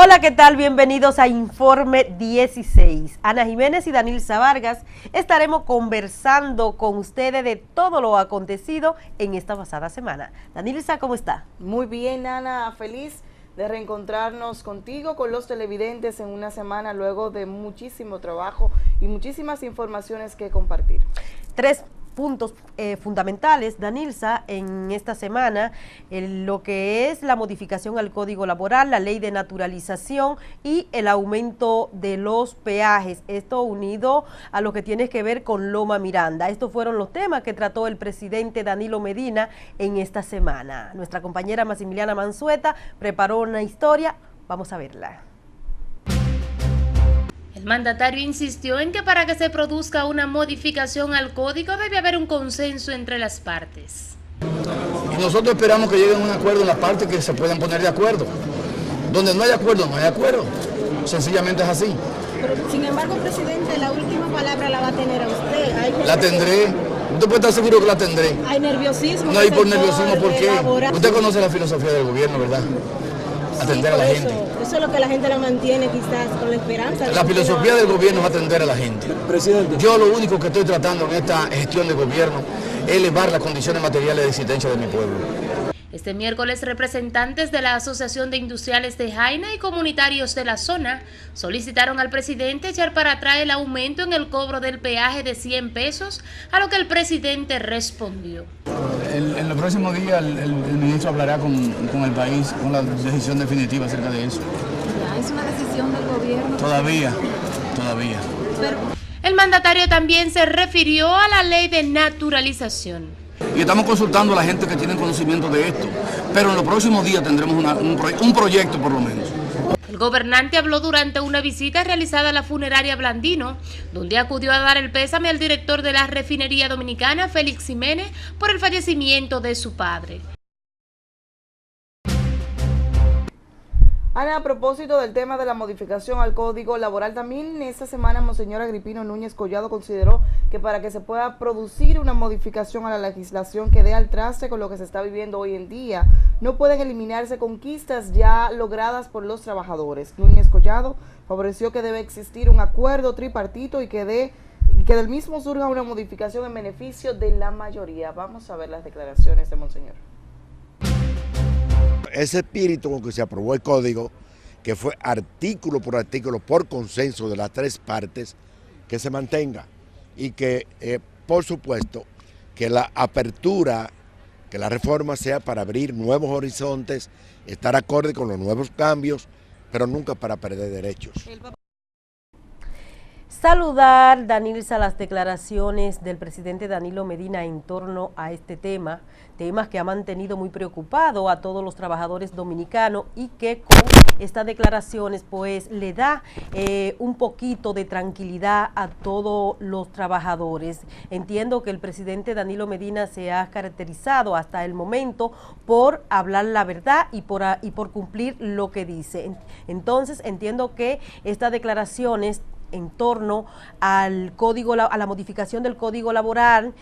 Hola, ¿qué tal? Bienvenidos a Informe 16. Ana Jiménez y Danilza Vargas estaremos conversando con ustedes de todo lo acontecido en esta pasada semana. Danilza, ¿cómo está? Muy bien, Ana, feliz de reencontrarnos contigo, con los televidentes en una semana luego de muchísimo trabajo y muchísimas informaciones que compartir. Tres puntos fundamentales, Danilza, en esta semana, lo que es la modificación al Código Laboral, la ley de naturalización y el aumento de los peajes, esto unido a lo que tiene que ver con Loma Miranda. Estos fueron los temas que trató el presidente Danilo Medina en esta semana. Nuestra compañera Maximiliana Manzueta preparó una historia, vamos a verla. El mandatario insistió en que para que se produzca una modificación al código debe haber un consenso entre las partes. Y nosotros esperamos que lleguen a un acuerdo en las partes que se puedan poner de acuerdo. Donde no hay acuerdo, no hay acuerdo. Sencillamente es así. Pero, sin embargo, presidente, la última palabra la va a tener a usted. La tendré. Usted puede estar seguro que la tendré. Hay nerviosismo. No hay por nerviosismo, ¿por qué? Usted conoce la filosofía del gobierno, ¿verdad? Atender a la gente. Eso es lo que la gente la mantiene quizás con la esperanza. La filosofía del gobierno es atender a la gente. Presidente. Yo lo único que estoy tratando en esta gestión de gobierno es elevar las condiciones materiales de existencia de mi pueblo. Este miércoles, representantes de la Asociación de Industriales de Jaina y comunitarios de la zona solicitaron al presidente echar para atrás el aumento en el cobro del peaje de 100 pesos, a lo que el presidente respondió. En los próximos días el ministro hablará con el país, con la decisión definitiva acerca de eso. ¿Es una decisión del gobierno? Todavía. El mandatario también se refirió a la ley de naturalización. Y estamos consultando a la gente que tiene conocimiento de esto, pero en los próximos días tendremos un proyecto por lo menos. El gobernante habló durante una visita realizada a la funeraria Blandino, donde acudió a dar el pésame al director de la refinería dominicana, Félix Jiménez, por el fallecimiento de su padre. Ana, a propósito del tema de la modificación al Código Laboral, también esta semana Monseñor Agripino Núñez Collado consideró que para que se pueda producir una modificación a la legislación que dé al traste con lo que se está viviendo hoy en día, no pueden eliminarse conquistas ya logradas por los trabajadores. Núñez Collado favoreció que debe existir un acuerdo tripartito y que del mismo surja una modificación en beneficio de la mayoría. Vamos a ver las declaraciones de Monseñor. Ese espíritu con que se aprobó el código, que fue artículo por consenso de las tres partes, que se mantenga y que, por supuesto, que la apertura, que la reforma sea para abrir nuevos horizontes, estar acorde con los nuevos cambios, pero nunca para perder derechos. Saludar, Danilza, las declaraciones del presidente Danilo Medina en torno a este tema, temas que ha mantenido muy preocupado a todos los trabajadores dominicanos y que con estas declaraciones pues le da un poquito de tranquilidad a todos los trabajadores. Entiendo que el presidente Danilo Medina se ha caracterizado hasta el momento por hablar la verdad y por cumplir lo que dice. Entonces entiendo que estas declaraciones en torno al código, a la modificación del Código Laboral,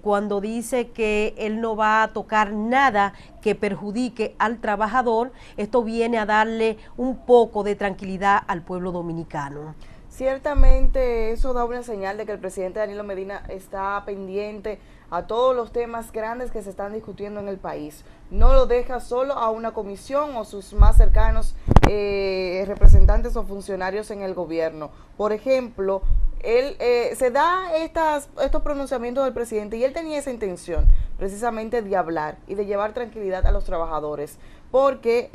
cuando dice que él no va a tocar nada que perjudique al trabajador, esto viene a darle un poco de tranquilidad al pueblo dominicano. Ciertamente eso da una señal de que el presidente Danilo Medina está pendiente a todos los temas grandes que se están discutiendo en el país. No lo deja solo a una comisión o sus más cercanos representantes o funcionarios en el gobierno. Por ejemplo, él se da estos pronunciamientos del presidente y él tenía esa intención precisamente de hablar y de llevar tranquilidad a los trabajadores, porque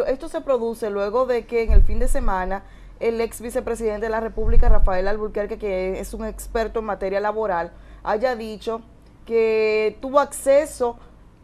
esto se produce luego de que en el fin de semana el ex vicepresidente de la República, Rafael Alburquerque, que es un experto en materia laboral, haya dicho que tuvo acceso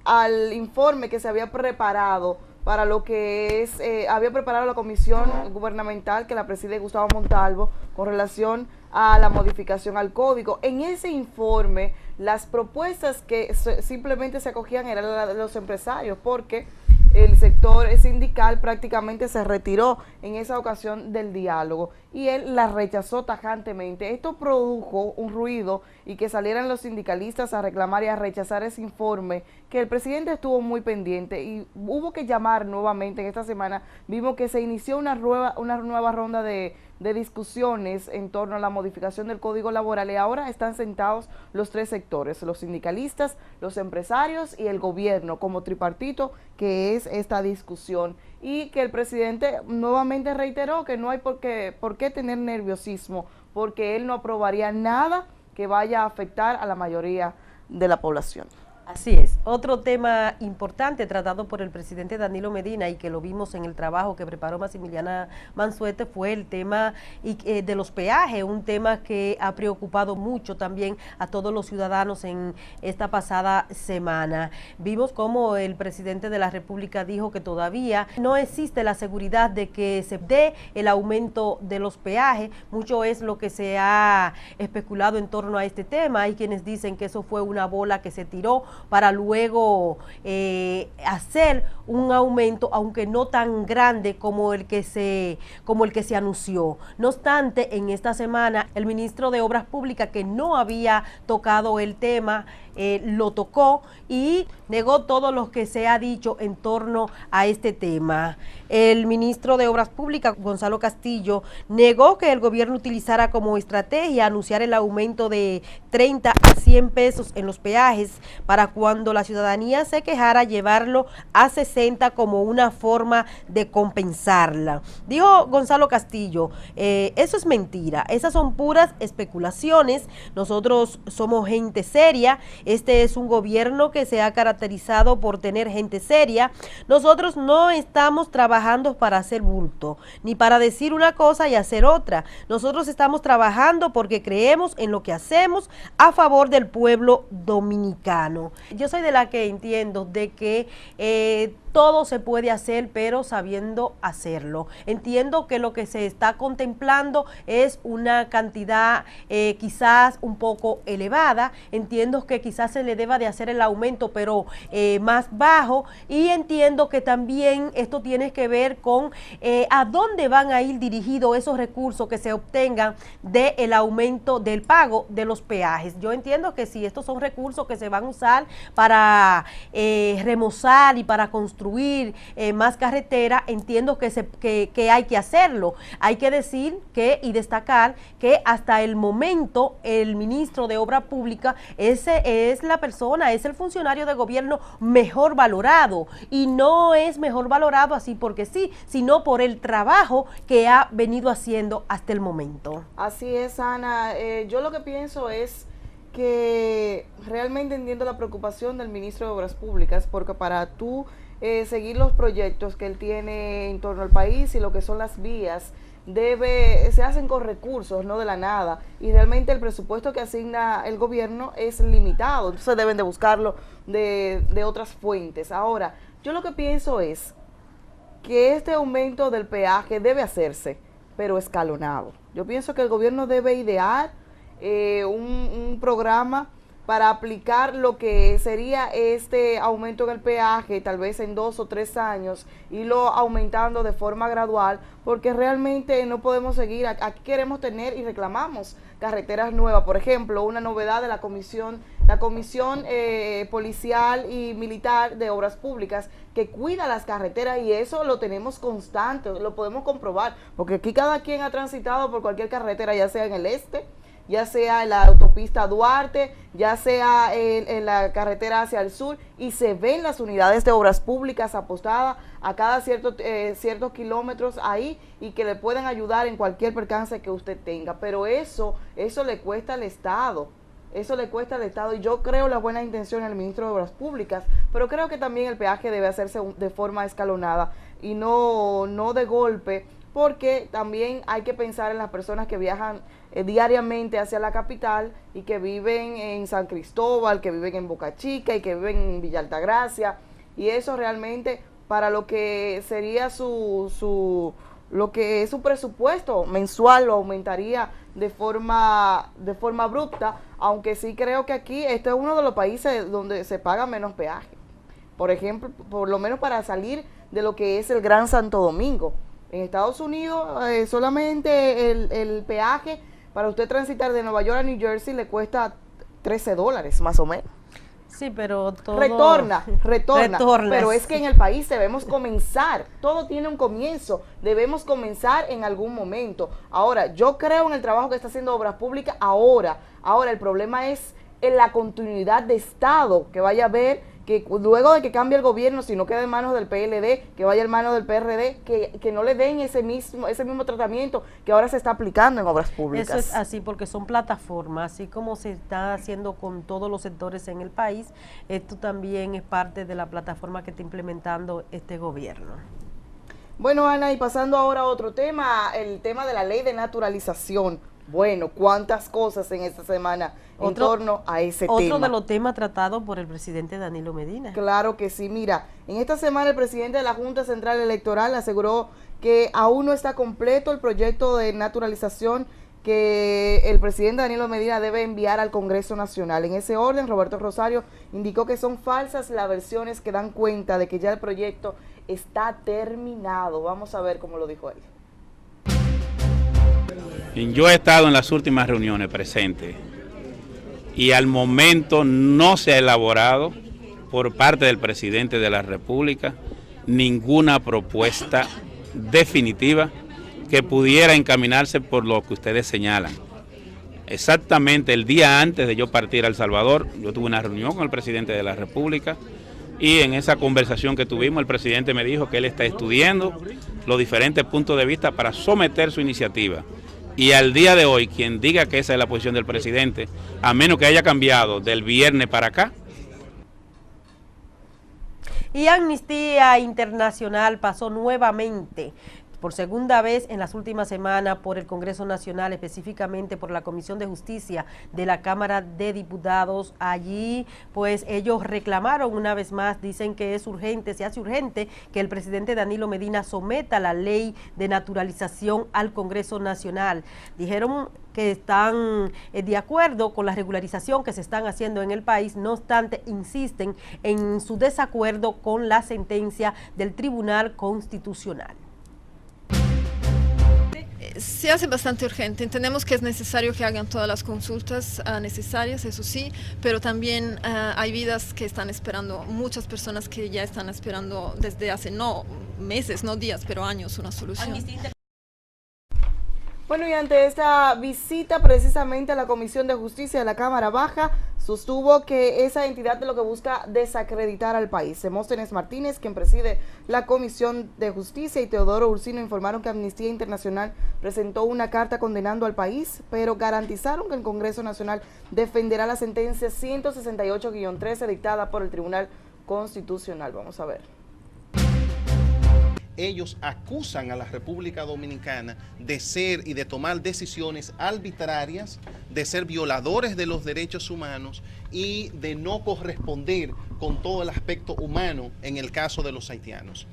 al informe que se había preparado para lo que es, había preparado la comisión gubernamental que la preside Gustavo Montalvo con relación a la modificación al código. En ese informe, las propuestas que simplemente se acogían eran las de los empresarios, porque el sector sindical prácticamente se retiró en esa ocasión del diálogo y él la rechazó tajantemente. Esto produjo un ruido y que salieran los sindicalistas a reclamar y a rechazar ese informe, que el presidente estuvo muy pendiente y hubo que llamar nuevamente. En esta semana vimos que se inició una nueva ronda de discusiones en torno a la modificación del Código Laboral y ahora están sentados los tres sectores, los sindicalistas, los empresarios y el gobierno como tripartito, que es esta discusión, y que el presidente nuevamente reiteró que no hay por qué tener nerviosismo, porque él no aprobaría nada que vaya a afectar a la mayoría de la población. Así es. Otro tema importante tratado por el presidente Danilo Medina y que lo vimos en el trabajo que preparó Maximiliana Mansuete fue el tema de los peajes, un tema que ha preocupado mucho también a todos los ciudadanos en esta pasada semana. Vimos cómo el presidente de la República dijo que todavía no existe la seguridad de que se dé el aumento de los peajes. Mucho es lo que se ha especulado en torno a este tema. Hay quienes dicen que eso fue una bola que se tiró para luego hacer un aumento, aunque no tan grande como el que se anunció. No obstante, en esta semana el ministro de Obras Públicas, que no había tocado el tema, lo tocó y negó todo lo que se ha dicho en torno a este tema. El ministro de Obras Públicas, Gonzalo Castillo, negó que el gobierno utilizara como estrategia anunciar el aumento de 30 a 100 pesos en los peajes para cuando la ciudadanía se quejara llevarlo a 60 como una forma de compensarla. Dijo Gonzalo Castillo, eso es mentira, esas son puras especulaciones, nosotros somos gente seria, este es un gobierno que se ha caracterizado por tener gente seria, nosotros no estamos trabajando para hacer bulto, ni para decir una cosa y hacer otra, nosotros estamos trabajando porque creemos en lo que hacemos a favor del pueblo dominicano. Yo soy de la que entiendo de que todo se puede hacer, pero sabiendo hacerlo. Entiendo que lo que se está contemplando es una cantidad quizás un poco elevada. Entiendo que quizás se le deba de hacer el aumento, pero más bajo. Y entiendo que también esto tiene que ver con a dónde van a ir dirigidos esos recursos que se obtengan del aumento del pago de los peajes. Yo entiendo que si estos son recursos que se van a usar para remozar y para construir más carretera, entiendo que hay que hacerlo. Hay que decir y destacar que hasta el momento el ministro de Obra Pública es la persona, es el funcionario de gobierno mejor valorado, y no es mejor valorado así porque sí, sino por el trabajo que ha venido haciendo hasta el momento. Así es, Ana. Yo lo que pienso es que realmente entiendo la preocupación del ministro de Obras Públicas, porque para tú seguir los proyectos que él tiene en torno al país y lo que son las vías, se hacen con recursos, no de la nada, y realmente el presupuesto que asigna el gobierno es limitado, entonces deben de buscarlo de otras fuentes. Ahora, yo lo que pienso es que este aumento del peaje debe hacerse, pero escalonado. Yo pienso que el gobierno debe idear un programa para aplicar lo que sería este aumento en el peaje, tal vez en 2 o 3 años, irlo aumentando de forma gradual, porque realmente no podemos seguir. Aquí queremos tener y reclamamos carreteras nuevas. Por ejemplo, una novedad de la comisión policial y militar de Obras Públicas, que cuida las carreteras, y eso lo tenemos constante, lo podemos comprobar, porque aquí cada quien ha transitado por cualquier carretera, ya sea en el este, ya sea en la autopista Duarte, ya sea en la carretera hacia el sur, y se ven las unidades de Obras Públicas apostadas a cada ciertos kilómetros ahí, y que le pueden ayudar en cualquier percance que usted tenga. Pero eso le cuesta al Estado. Eso le cuesta al Estado, y yo creo la buena intención del ministro de Obras Públicas, pero creo que también el peaje debe hacerse de forma escalonada y no de golpe, porque también hay que pensar en las personas que viajan diariamente hacia la capital y que viven en San Cristóbal, que viven en Boca Chica y que viven en Villa Altagracia, y eso realmente para lo que sería lo que es su presupuesto mensual lo aumentaría de forma abrupta, aunque sí creo que aquí este es uno de los países donde se paga menos peaje. por ejemplo, por lo menos para salir de lo que es el Gran Santo Domingo. En Estados Unidos solamente el peaje para usted transitar de Nueva York a New Jersey le cuesta $13 más o menos. Sí, pero todo... Retorna, pero es que en el país debemos comenzar, todo tiene un comienzo, debemos comenzar en algún momento. Ahora, yo creo en el trabajo que está haciendo Obras Públicas ahora el problema es en la continuidad de Estado, que vaya a haber, que luego de que cambie el gobierno, si no queda en manos del PLD, que vaya en manos del PRD, que no le den ese mismo tratamiento que ahora se está aplicando en Obras Públicas. Eso es así, porque son plataformas, así como se está haciendo con todos los sectores en el país, esto también es parte de la plataforma que está implementando este gobierno. Bueno, Ana, y pasando ahora a otro tema, el tema de la ley de naturalización. Bueno, cuántas cosas en esta semana en torno a ese tema. Otro de los temas tratados por el presidente Danilo Medina. Claro que sí, mira, en esta semana el presidente de la Junta Central Electoral aseguró que aún no está completo el proyecto de naturalización que el presidente Danilo Medina debe enviar al Congreso Nacional. En ese orden, Roberto Rosario indicó que son falsas las versiones que dan cuenta de que ya el proyecto está terminado. Vamos a ver cómo lo dijo él. Yo he estado en las últimas reuniones presentes y al momento no se ha elaborado por parte del presidente de la República ninguna propuesta definitiva que pudiera encaminarse por lo que ustedes señalan. Exactamente el día antes de yo partir a El Salvador, yo tuve una reunión con el presidente de la República y en esa conversación que tuvimos el presidente me dijo que él está estudiando los diferentes puntos de vista para someter su iniciativa. Y al día de hoy, quien diga que esa es la posición del presidente, a menos que haya cambiado del viernes para acá. Y Amnistía Internacional pasó nuevamente por segunda vez en las últimas semanas por el Congreso Nacional, específicamente por la Comisión de Justicia de la Cámara de Diputados. Allí, pues, ellos reclamaron una vez más, dicen que es urgente, se hace urgente que el presidente Danilo Medina someta la ley de naturalización al Congreso Nacional. Dijeron que están de acuerdo con la regularización que se están haciendo en el país, no obstante, insisten en su desacuerdo con la sentencia del Tribunal Constitucional. Se hace bastante urgente, entendemos que es necesario que hagan todas las consultas necesarias, eso sí, pero también hay vidas que están esperando, muchas personas que ya están esperando desde hace no meses, no días, pero años una solución. Bueno, y ante esta visita precisamente a la Comisión de Justicia de la Cámara Baja, sostuvo que esa entidad lo que busca desacreditar al país. Demóstenes Martínez, quien preside la Comisión de Justicia, y Teodoro Ursino informaron que Amnistía Internacional presentó una carta condenando al país, pero garantizaron que el Congreso Nacional defenderá la sentencia 168-13 dictada por el Tribunal Constitucional. Vamos a ver. Ellos acusan a la República Dominicana de ser y de tomar decisiones arbitrarias, de ser violadores de los derechos humanos y de no corresponder con todo el aspecto humano en el caso de los haitianos.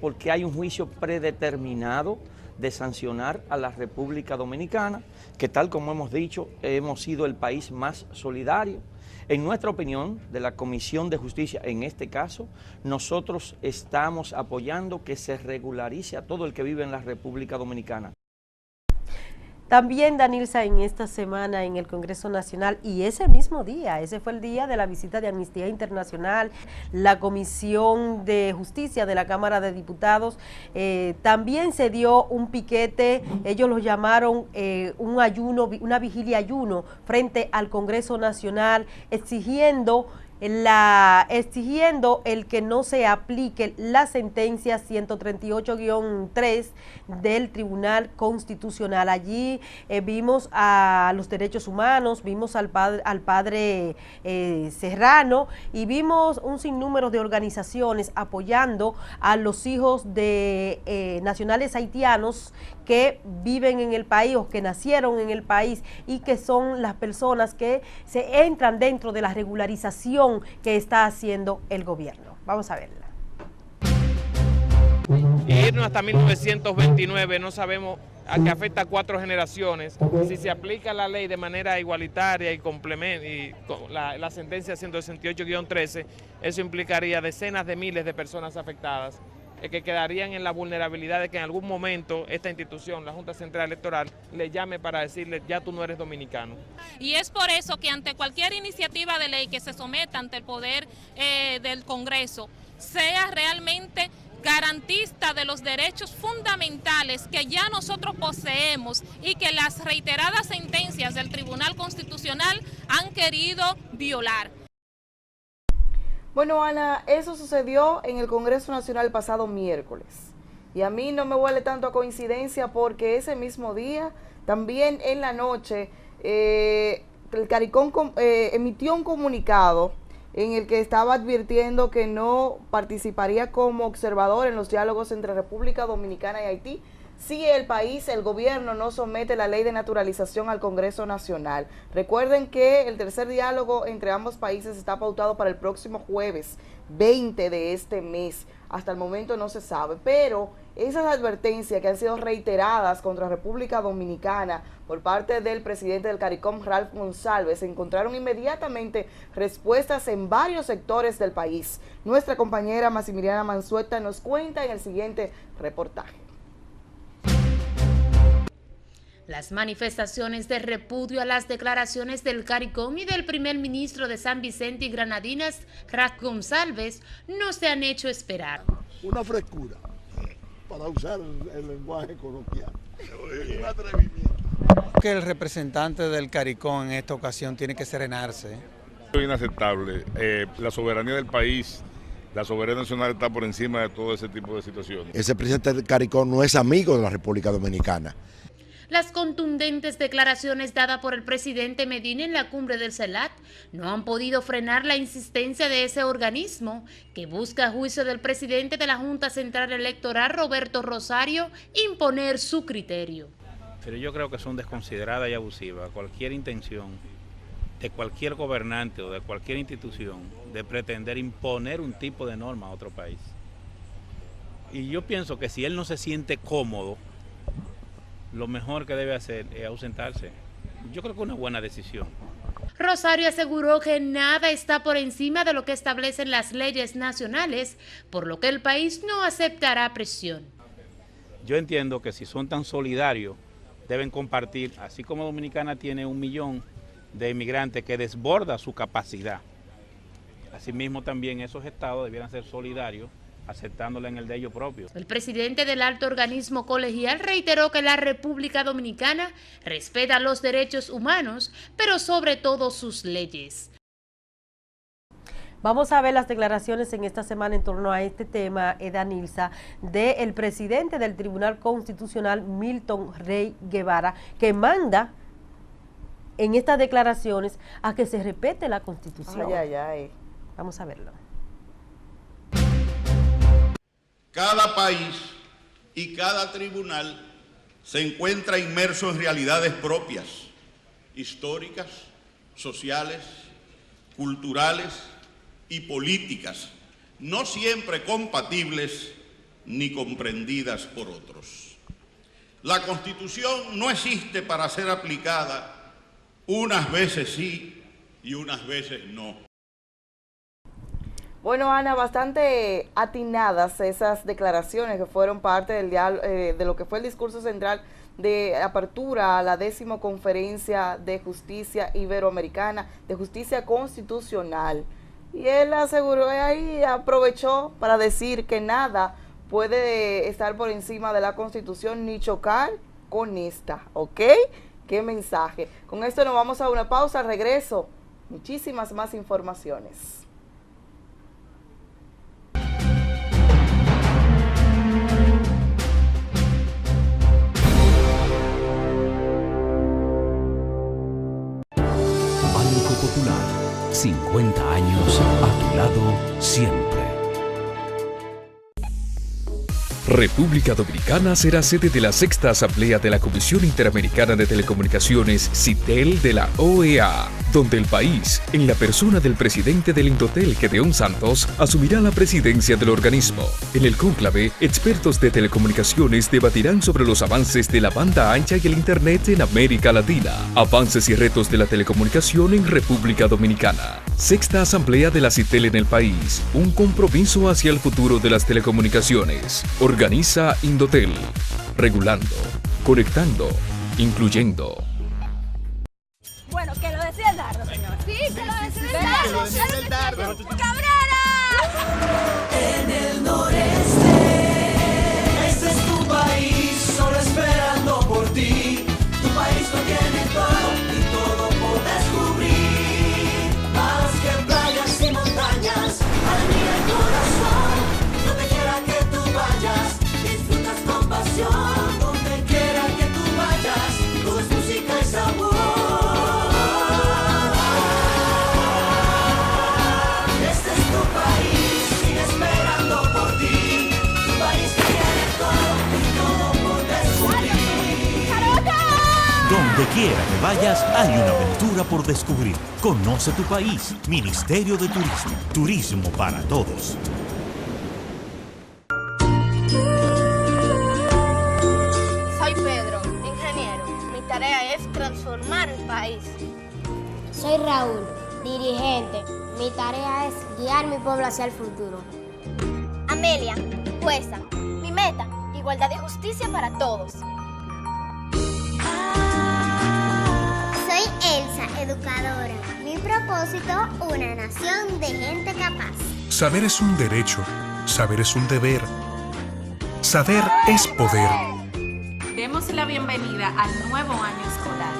Porque hay un juicio predeterminado de sancionar a la República Dominicana, que tal como hemos dicho, hemos sido el país más solidario. En nuestra opinión, de la Comisión de Justicia, en este caso, nosotros estamos apoyando que se regularice a todo el que vive en la República Dominicana. También, Danilza, en esta semana en el Congreso Nacional, y ese mismo día, ese fue el día de la visita de Amnistía Internacional, la Comisión de Justicia de la Cámara de Diputados, también se dio un piquete, ellos lo llamaron un ayuno, una vigilia ayuno frente al Congreso Nacional, exigiendo el que no se aplique la sentencia 138-3 del Tribunal Constitucional. Allí vimos a los derechos humanos, vimos al padre Serrano y vimos un sinnúmero de organizaciones apoyando a los hijos de nacionales haitianos que viven en el país o que nacieron en el país y que son las personas que se entran dentro de la regularización que está haciendo el gobierno. Vamos a verla. Irnos hasta 1929, no sabemos que afecta a 4 generaciones. Si se aplica la ley de manera igualitaria y la sentencia 168-13, eso implicaría decenas de miles de personas afectadas que quedarían en la vulnerabilidad de que en algún momento esta institución, la Junta Central Electoral, le llame para decirle ya tú no eres dominicano. Y es por eso que ante cualquier iniciativa de ley que se someta ante el poder del Congreso, sea realmente garantista de los derechos fundamentales que ya nosotros poseemos y que las reiteradas sentencias del Tribunal Constitucional han querido violar. Bueno, Ana, eso sucedió en el Congreso Nacional el pasado miércoles. Y a mí no me huele tanto a coincidencia porque ese mismo día, también en la noche, el CARICOM emitió un comunicado en el que estaba advirtiendo que no participaría como observador en los diálogos entre República Dominicana y Haití si el país, el gobierno, no somete la ley de naturalización al Congreso Nacional. Recuerden que el tercer diálogo entre ambos países está pautado para el próximo jueves 20 de este mes. Hasta el momento no se sabe, pero esas advertencias que han sido reiteradas contra República Dominicana por parte del presidente del CARICOM, Ralph González, encontraron inmediatamente respuestas en varios sectores del país. Nuestra compañera Maximiliana Mansueta nos cuenta en el siguiente reportaje. Las manifestaciones de repudio a las declaraciones del CARICOM y del primer ministro de San Vicente y Granadinas, Ralph González, no se han hecho esperar. Una frescura, para usar el lenguaje coloquial. Un atrevimiento. Que el representante del CARICOM en esta ocasión tiene que serenarse. Es inaceptable. La soberanía del país, la soberanía nacional está por encima de todo ese tipo de situaciones. Ese presidente del CARICOM no es amigo de la República Dominicana. Las contundentes declaraciones dadas por el presidente Medina en la cumbre del CELAC no han podido frenar la insistencia de ese organismo que busca, a juicio del presidente de la Junta Central Electoral, Roberto Rosario, imponer su criterio. Pero yo creo que son desconsideradas y abusivas cualquier intención de cualquier gobernante o de cualquier institución de pretender imponer un tipo de norma a otro país. Y yo pienso que si él no se siente cómodo, lo mejor que debe hacer es ausentarse. Yo creo que es una buena decisión. Rosario aseguró que nada está por encima de lo que establecen las leyes nacionales, por lo que el país no aceptará presión. Yo entiendo que si son tan solidarios, deben compartir, así como Dominicana tiene 1 millón de inmigrantes que desborda su capacidad. Asimismo también esos estados debieran ser solidarios, aceptándola en el de ellos propios. El presidente del alto organismo colegial reiteró que la República Dominicana respeta los derechos humanos, pero sobre todo sus leyes. Vamos a ver las declaraciones en esta semana en torno a este tema, Edanilza, del presidente del Tribunal Constitucional, Milton Rey Guevara, que manda en estas declaraciones a que se respete la Constitución. Vamos a verlo. Cada país y cada tribunal se encuentra inmerso en realidades propias, históricas, sociales, culturales y políticas, no siempre compatibles ni comprendidas por otros. La Constitución no existe para ser aplicada unas veces sí y unas veces no. Bueno, Ana, bastante atinadas esas declaraciones que fueron parte del de lo que fue el discurso central de apertura a la 10ª Conferencia de Justicia Iberoamericana, de Justicia Constitucional. Y él aseguró ahí, aprovechó para decir que nada puede estar por encima de la Constitución ni chocar con esta, ¿ok? ¿Qué mensaje? Con esto nos vamos a una pausa, al regreso, muchísimas más informaciones. Popular, 50 años a tu lado siempre. República Dominicana será sede de la 6ª Asamblea de la Comisión Interamericana de Telecomunicaciones, CITEL, de la OEA, donde el país, en la persona del presidente del Indotel, Gedeón Santos, asumirá la presidencia del organismo. En el cónclave, expertos de telecomunicaciones debatirán sobre los avances de la banda ancha y el Internet en América Latina, avances y retos de la telecomunicación en República Dominicana. Sexta Asamblea de la CITEL en el país, un compromiso hacia el futuro de las telecomunicaciones. Organiza Indotel, regulando, conectando, incluyendo. Bueno, que lo decía el Dardo, señor. Sí, que lo decía el Dardo. ¡Cabrera! En el noreste, este es tu país, solo esperando por ti. Tu país lo tiene todo y todo por descubrir. Más que playas y montañas, al mira el corazón. Donde quiera que tú vayas, disfrutas con pasión. Donde quiera que tú vayas, todo es música y sabor. Donde quiera que vayas, hay una aventura por descubrir. Conoce tu país. Ministerio de Turismo. Turismo para todos. Soy Pedro, ingeniero. Mi tarea es transformar el país. Soy Raúl, dirigente. Mi tarea es guiar mi pueblo hacia el futuro. Amelia, jueza. Mi meta, igualdad y justicia para todos. Soy Elsa, educadora. Mi propósito, una nación de gente capaz. Saber es un derecho, saber es un deber. Saber es poder. Demos la bienvenida al nuevo año escolar.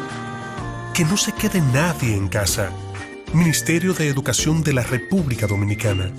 Que no se quede nadie en casa. Ministerio de Educación de la República Dominicana.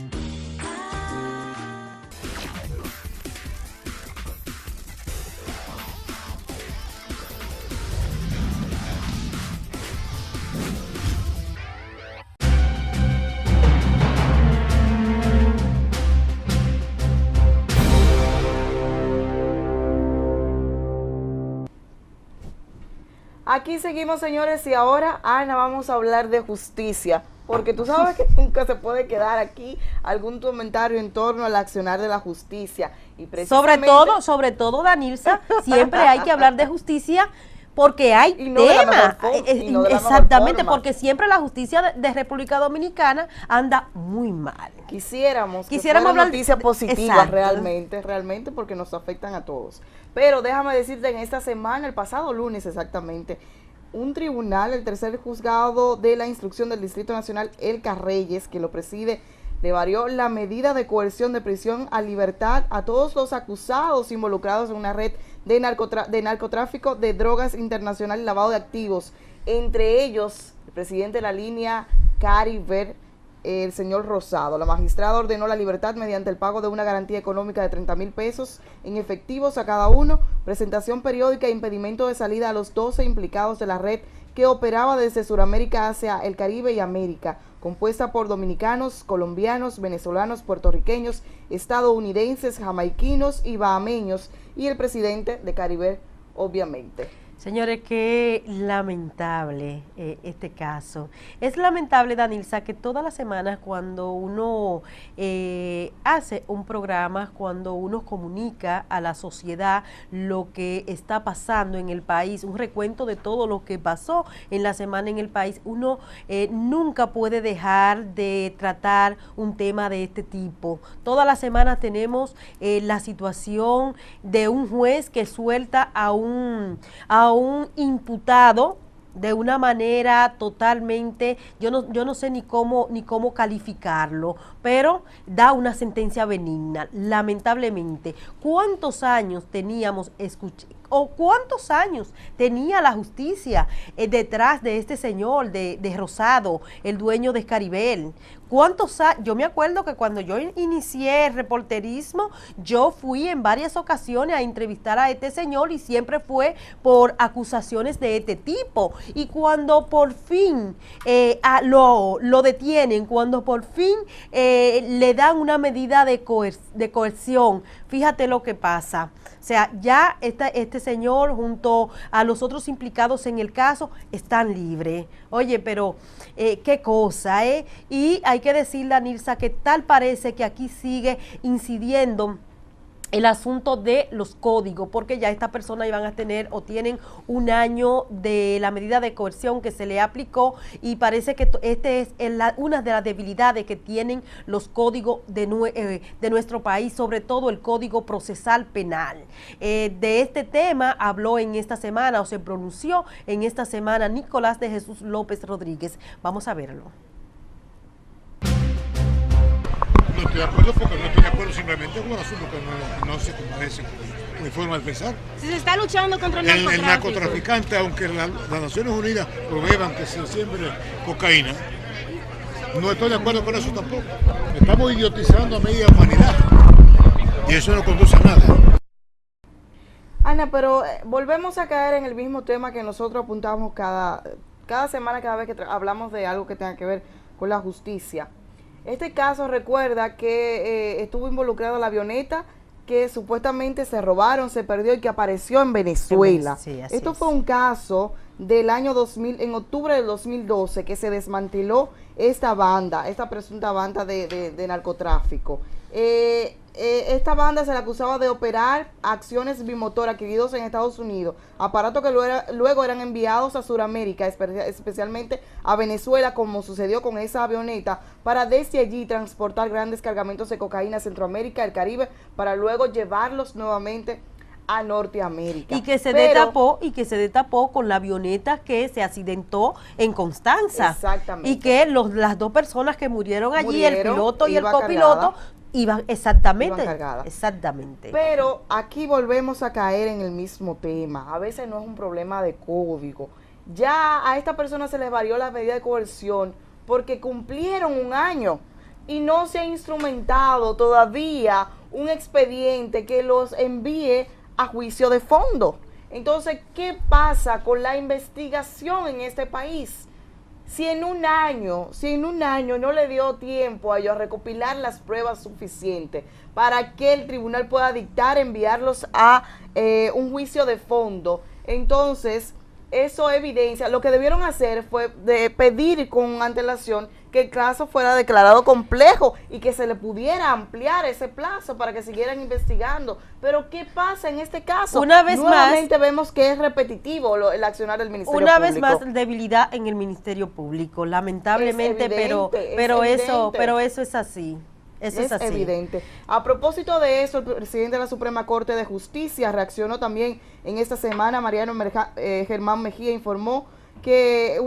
Aquí seguimos, señores, y ahora, Ana, vamos a hablar de justicia, porque tú sabes que nunca se puede quedar aquí algún comentario en torno al accionar de la justicia. Y precisamente... sobre todo, Danilza, siempre hay que hablar de justicia porque hay temas. Exactamente, porque siempre la justicia de República Dominicana anda muy mal. Quisiéramos hablar noticias positivas realmente, porque nos afectan a todos. Pero déjame decirte, en esta semana, el pasado lunes exactamente, un tribunal, el tercer juzgado de la instrucción del Distrito Nacional, Elka Reyes, que lo preside, le varió la medida de coerción de prisión a libertad a todos los acusados involucrados en una red de narcotráfico de drogas internacional y lavado de activos. Entre ellos, el presidente de la línea Caribe, el señor Rosado. La magistrada ordenó la libertad mediante el pago de una garantía económica de 30,000 pesos en efectivos a cada uno, presentación periódica e impedimento de salida a los 12 implicados de la red que operaba desde Sudamérica hacia el Caribe y América, compuesta por dominicanos, colombianos, venezolanos, puertorriqueños, estadounidenses, jamaiquinos y bahameños, y el presidente de Caribe, obviamente. Señores, qué lamentable este caso. Es lamentable, Danilza, que todas las semanas cuando uno hace un programa, cuando uno comunica a la sociedad lo que está pasando en el país, un recuento de todo lo que pasó en la semana en el país, uno nunca puede dejar de tratar un tema de este tipo. Todas las semanas tenemos la situación de un juez que suelta a un imputado de una manera totalmente, yo no sé ni cómo calificarlo, pero da una sentencia benigna, lamentablemente. ¿Cuántos años teníamos o cuántos años tenía la justicia detrás de este señor, de Rosado, el dueño de Caribel? Yo me acuerdo que cuando yo inicié el reporterismo, yo fui en varias ocasiones a entrevistar a este señor y siempre fue por acusaciones de este tipo. Y cuando por fin lo detienen, cuando por fin le dan una medida de coerción, fíjate lo que pasa. O sea, ya este señor junto a los otros implicados en el caso están libres. Oye, pero qué cosa, ¿eh? Y hay que decirle a Nilsa que tal parece que aquí sigue incidiendo el asunto de los códigos, porque ya estas personas iban a tener o tienen un año de la medida de coerción que se le aplicó, y parece que este es una de las debilidades que tienen los códigos de nuestro país, sobre todo el Código Procesal Penal. De este tema habló en esta semana, o se pronunció en esta semana, Nicolás de Jesús López Rodríguez. Vamos a verlo. No estoy de acuerdo porque no estoy de acuerdo simplemente con un asunto que no sé cómo es mi forma de pensar. Si se está luchando contra el narcotráfico. El narcotraficante, aunque las Naciones Unidas prohíban que se siembre cocaína, no estoy de acuerdo con eso tampoco. Estamos idiotizando a media humanidad y eso no conduce a nada. Ana, pero volvemos a caer en el mismo tema que nosotros apuntamos cada semana, cada vez que hablamos de algo que tenga que ver con la justicia. Este caso recuerda que estuvo involucrada la avioneta que supuestamente se robaron, se perdió y que apareció en Venezuela. Sí, esto fue un caso del año 2000, en octubre del 2012, que se desmanteló esta presunta banda de narcotráfico. Esta banda se le acusaba de operar acciones bimotor adquiridos en Estados Unidos, aparatos que luego eran enviados a Sudamérica, especialmente a Venezuela, como sucedió con esa avioneta, para desde allí transportar grandes cargamentos de cocaína a Centroamérica, el Caribe, para luego llevarlos nuevamente a Norteamérica. Y que se destapó con la avioneta que se accidentó en Constanza. Exactamente. Y que las dos personas que murieron allí, el piloto y el copiloto, iban exactamente. Pero aquí volvemos a caer en el mismo tema. A veces no es un problema de código. Ya a esta persona se les varió la medida de coerción porque cumplieron un año y no se ha instrumentado todavía un expediente que los envíe a juicio de fondo. Entonces, ¿qué pasa con la investigación en este país? Si en un año no le dio tiempo a ellos a recopilar las pruebas suficientes para que el tribunal pueda dictar enviarlos a un juicio de fondo, entonces eso evidencia, lo que debieron hacer fue de pedir con antelación que el caso fuera declarado complejo y que se le pudiera ampliar ese plazo para que siguieran investigando. Pero ¿qué pasa en este caso? Una vez nuevamente vemos que es repetitivo el accionar del Ministerio Público. Una vez más debilidad en el Ministerio Público, lamentablemente, pero eso es así. Eso es así. Evidente. A propósito de eso, el presidente de la Suprema Corte de Justicia reaccionó también en esta semana. Mariano Germán Mejía informó que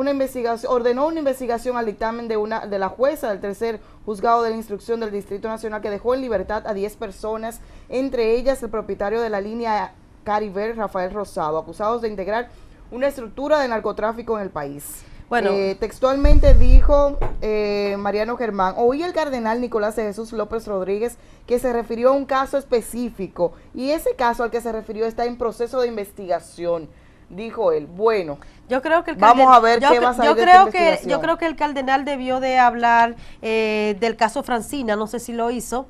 ordenó una investigación al dictamen de la jueza del tercer juzgado de la instrucción del Distrito Nacional, que dejó en libertad a 10 personas, entre ellas el propietario de la línea Caribe, Rafael Rosado, acusados de integrar una estructura de narcotráfico en el país. Bueno, textualmente dijo Mariano Germán: oí el cardenal Nicolás de Jesús López Rodríguez que se refirió a un caso específico y ese caso al que se refirió está en proceso de investigación. Dijo él. Bueno, yo creo que vamos a ver qué va a salir de esta investigación. Yo creo que el cardenal debió de hablar del caso Francina, no sé si lo hizo.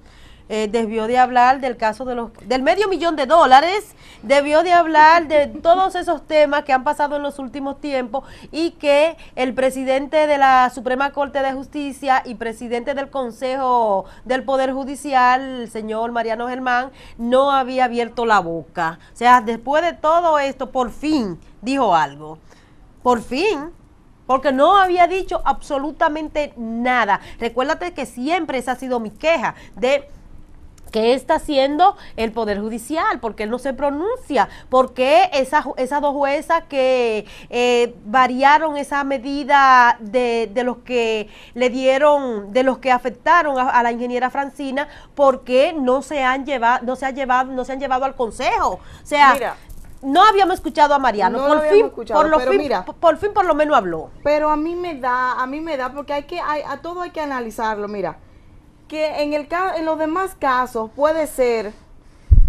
Debió de hablar del caso del $500,000, debió de hablar de todos esos temas que han pasado en los últimos tiempos y que el presidente de la Suprema Corte de Justicia y presidente del Consejo del Poder Judicial, el señor Mariano Germán, no había abierto la boca. O sea, después de todo esto, por fin dijo algo. Por fin. Porque no había dicho absolutamente nada. Recuérdate que siempre esa ha sido mi queja de ¿qué está haciendo el Poder Judicial? ¿Por qué él no se pronuncia? ¿Por qué esas dos juezas que variaron esa medida de los que le dieron, de los que afectaron a la ingeniera Francina, por qué no se han llevado al Consejo? O sea, mira, no habíamos escuchado a Mariano, por fin por lo menos habló. Pero a mí me da porque a todo hay que analizarlo. Mira, que en los demás casos puede ser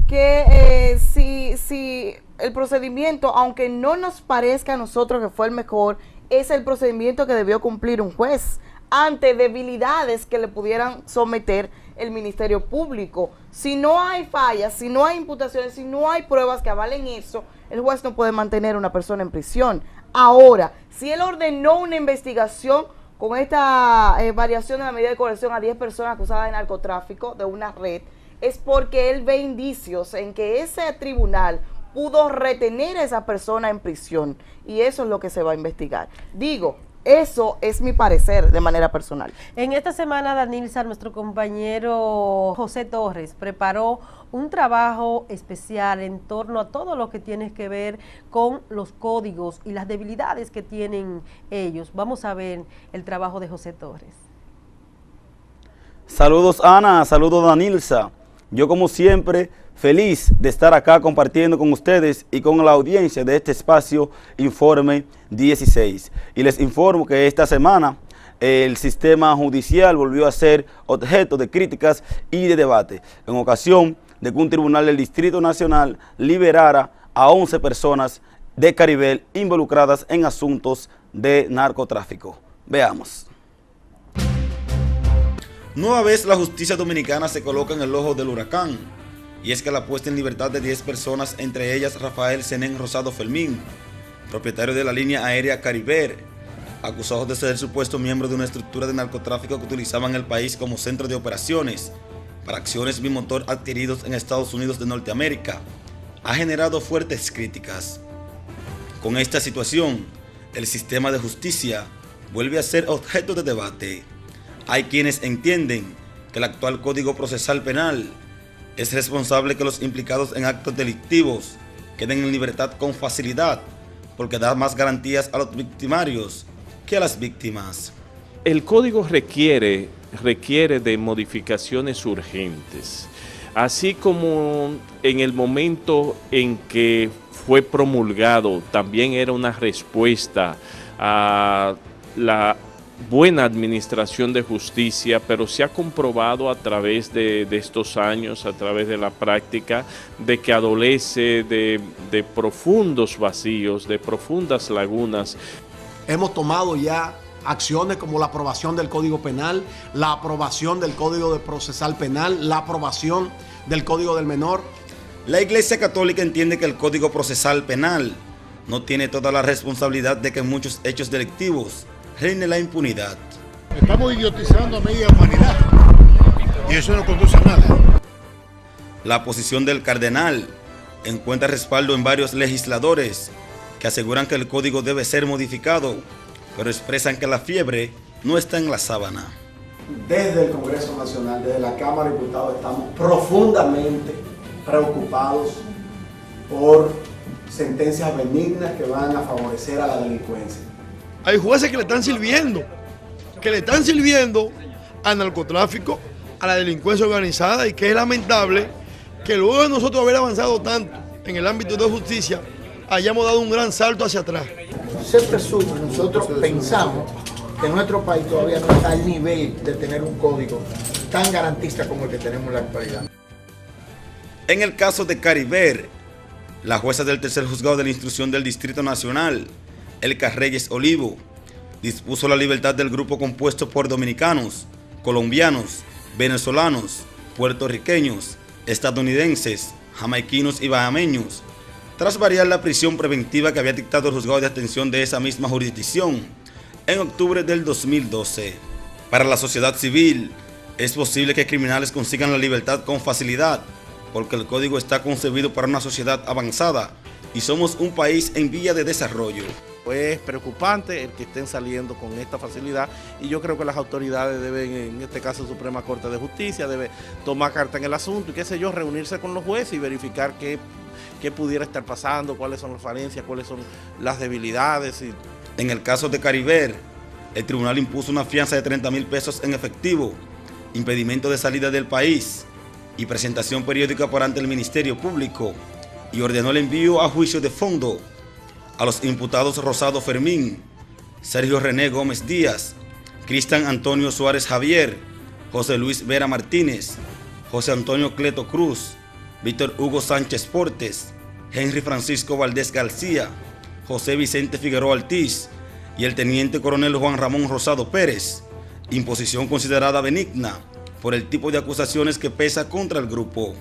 que si el procedimiento, aunque no nos parezca a nosotros que fue el mejor, es el procedimiento que debió cumplir un juez ante debilidades que le pudieran someter el Ministerio Público. Si no hay fallas, si no hay imputaciones, si no hay pruebas que avalen eso, el juez no puede mantener a una persona en prisión. Ahora, si él ordenó una investigación con esta variación de la medida de coerción a 10 personas acusadas de narcotráfico de una red, es porque él ve indicios en que ese tribunal pudo retener a esa persona en prisión, y eso es lo que se va a investigar. Digo, eso es mi parecer de manera personal. En esta semana, Danilza, nuestro compañero José Torres preparó un trabajo especial en torno a todo lo que tiene que ver con los códigos y las debilidades que tienen ellos. Vamos a ver el trabajo de José Torres. Saludos, Ana, saludos, Danilza. Yo, como siempre, feliz de estar acá compartiendo con ustedes y con la audiencia de este espacio Informe 16. Y les informo que esta semana el sistema judicial volvió a ser objeto de críticas y de debate, en ocasión de que un tribunal del Distrito Nacional liberara a 11 personas de Caribel involucradas en asuntos de narcotráfico. Veamos. Nueva vez la justicia dominicana se coloca en el ojo del huracán, y es que la puesta en libertad de 10 personas, entre ellas Rafael Zenén Rosado Fermín, propietario de la línea aérea Cariber, acusados de ser supuesto miembro de una estructura de narcotráfico que utilizaban el país como centro de operaciones para acciones bimotor adquiridos en Estados Unidos de Norteamérica, ha generado fuertes críticas. Con esta situación, el sistema de justicia vuelve a ser objeto de debate. Hay quienes entienden que el actual Código Procesal Penal es responsable que los implicados en actos delictivos queden en libertad con facilidad, porque da más garantías a los victimarios que a las víctimas. El código requiere de modificaciones urgentes, así como en el momento en que fue promulgado también era una respuesta a la buena administración de justicia, pero se ha comprobado a través de estos años, a través de la práctica, de que adolece de profundos vacíos, de profundas lagunas. Hemos tomado ya acciones como la aprobación del Código Penal, la aprobación del Código Procesal Penal, la aprobación del Código del Menor. La Iglesia Católica entiende que el Código Procesal Penal no tiene toda la responsabilidad de que en muchos hechos delictivos reine la impunidad. Estamos idiotizando a media humanidad y eso no conduce a nada. La posición del cardenal encuentra respaldo en varios legisladores que aseguran que el código debe ser modificado, pero expresan que la fiebre no está en la sábana. Desde el Congreso Nacional, desde la Cámara de Diputados, estamos profundamente preocupados por sentencias benignas que van a favorecer a la delincuencia. Hay jueces que le están sirviendo al narcotráfico, a la delincuencia organizada, y que es lamentable que luego de nosotros haber avanzado tanto en el ámbito de justicia, hayamos dado un gran salto hacia atrás. Se presume, nosotros pensamos que nuestro país todavía no está al nivel de tener un código tan garantista como el que tenemos en la actualidad. En el caso de Cariber, la jueza del tercer juzgado de la instrucción del Distrito Nacional, Elka Reyes Olivo, dispuso la libertad del grupo compuesto por dominicanos, colombianos, venezolanos, puertorriqueños, estadounidenses, jamaiquinos y bahameños, tras variar la prisión preventiva que había dictado el juzgado de atención de esa misma jurisdicción en octubre del 2012. Para la sociedad civil, es posible que criminales consigan la libertad con facilidad, porque el código está concebido para una sociedad avanzada y somos un país en vía de desarrollo. Es preocupante el que estén saliendo con esta facilidad, y yo creo que las autoridades deben, en este caso Suprema Corte de Justicia, debe tomar carta en el asunto y qué sé yo, reunirse con los jueces y verificar qué pudiera estar pasando, cuáles son las falencias, cuáles son las debilidades. En el caso de Cariber, el tribunal impuso una fianza de 30.000 pesos en efectivo, impedimento de salida del país y presentación periódica por ante el Ministerio Público, y ordenó el envío a juicio de fondo a los imputados Rosado Fermín, Sergio René Gómez Díaz, Cristian Antonio Suárez Javier, José Luis Vera Martínez, José Antonio Cleto Cruz, Víctor Hugo Sánchez Portes, Henry Francisco Valdés García, José Vicente Figueroa Ortiz y el teniente coronel Juan Ramón Rosado Pérez, imposición considerada benigna por el tipo de acusaciones que pesa contra el grupo.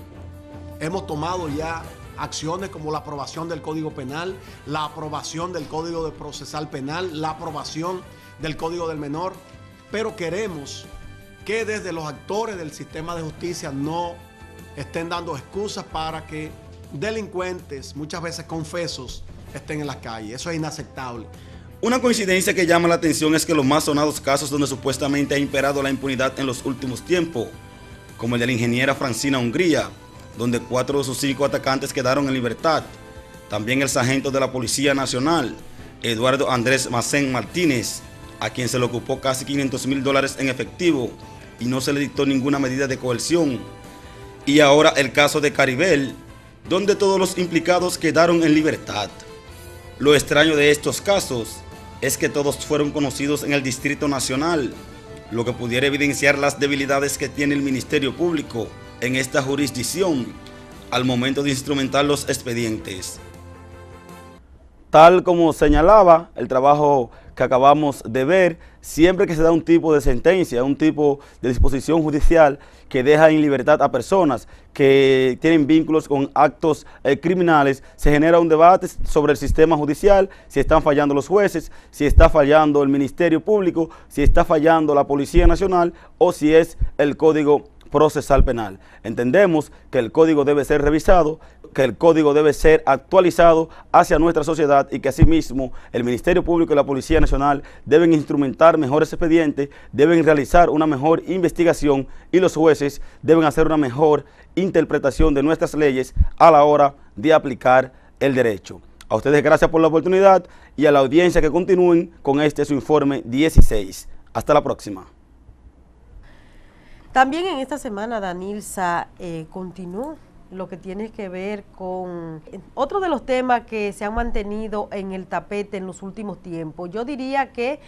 Hemos tomado ya acciones como la aprobación del Código Penal, la aprobación del Código de Procesal Penal, la aprobación del Código del Menor, pero queremos que desde los actores del sistema de justicia no estén dando excusas para que delincuentes, muchas veces confesos, estén en las calles. Eso es inaceptable. Una coincidencia que llama la atención es que los más sonados casos donde supuestamente ha imperado la impunidad en los últimos tiempos, como el de la ingeniera Francina Hungría, donde 4 de sus 5 atacantes quedaron en libertad. También el sargento de la Policía Nacional, Eduardo Andrés Macén Martínez, a quien se le ocupó casi $500,000 en efectivo y no se le dictó ninguna medida de coerción. Y ahora el caso de Caribel, donde todos los implicados quedaron en libertad. Lo extraño de estos casos es que todos fueron conocidos en el Distrito Nacional, lo que pudiera evidenciar las debilidades que tiene el Ministerio Público en esta jurisdicción al momento de instrumentar los expedientes. Tal como señalaba el trabajo que acabamos de ver, siempre que se da un tipo de sentencia, un tipo de disposición judicial que deja en libertad a personas que tienen vínculos con actos criminales, se genera un debate sobre el sistema judicial, si están fallando los jueces, si está fallando el Ministerio Público, si está fallando la Policía Nacional o si es el Código Procesal Penal. Entendemos que el código debe ser revisado, que el código debe ser actualizado hacia nuestra sociedad y que asimismo el Ministerio Público y la Policía Nacional deben instrumentar mejores expedientes, deben realizar una mejor investigación y los jueces deben hacer una mejor interpretación de nuestras leyes a la hora de aplicar el derecho. A ustedes gracias por la oportunidad y a la audiencia que continúen con este su informe 16. Hasta la próxima. También en esta semana, Danilza, continuó lo que tiene que ver con otro de los temas que se han mantenido en el tapete en los últimos tiempos. Yo diría que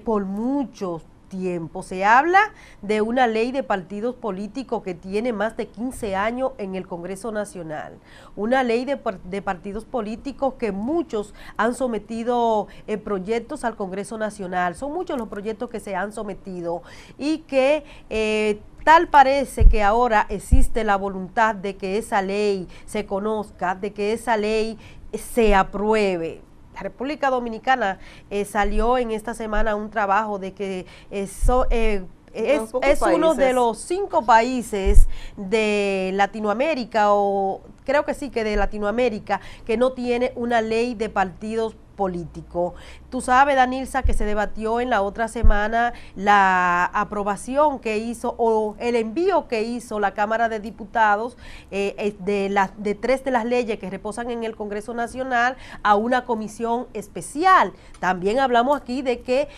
por mucho tiempo se habla de una ley de partidos políticos que tiene más de 15 años en el Congreso Nacional. Una ley de partidos políticos que muchos han sometido proyectos al Congreso Nacional. Son muchos los proyectos que se han sometido y que tal parece que ahora existe la voluntad de que esa ley se conozca, de que esa ley se apruebe. La República Dominicana salió en esta semana un trabajo de que es uno de los 5 países de Latinoamérica, o creo que sí, que de Latinoamérica, que no tiene una ley de partidos político. Tú sabes, Danilza, que se debatió en la otra semana la aprobación que hizo o el envío que hizo la Cámara de Diputados de 3 de las leyes que reposan en el Congreso Nacional a una comisión especial. También hablamos aquí de que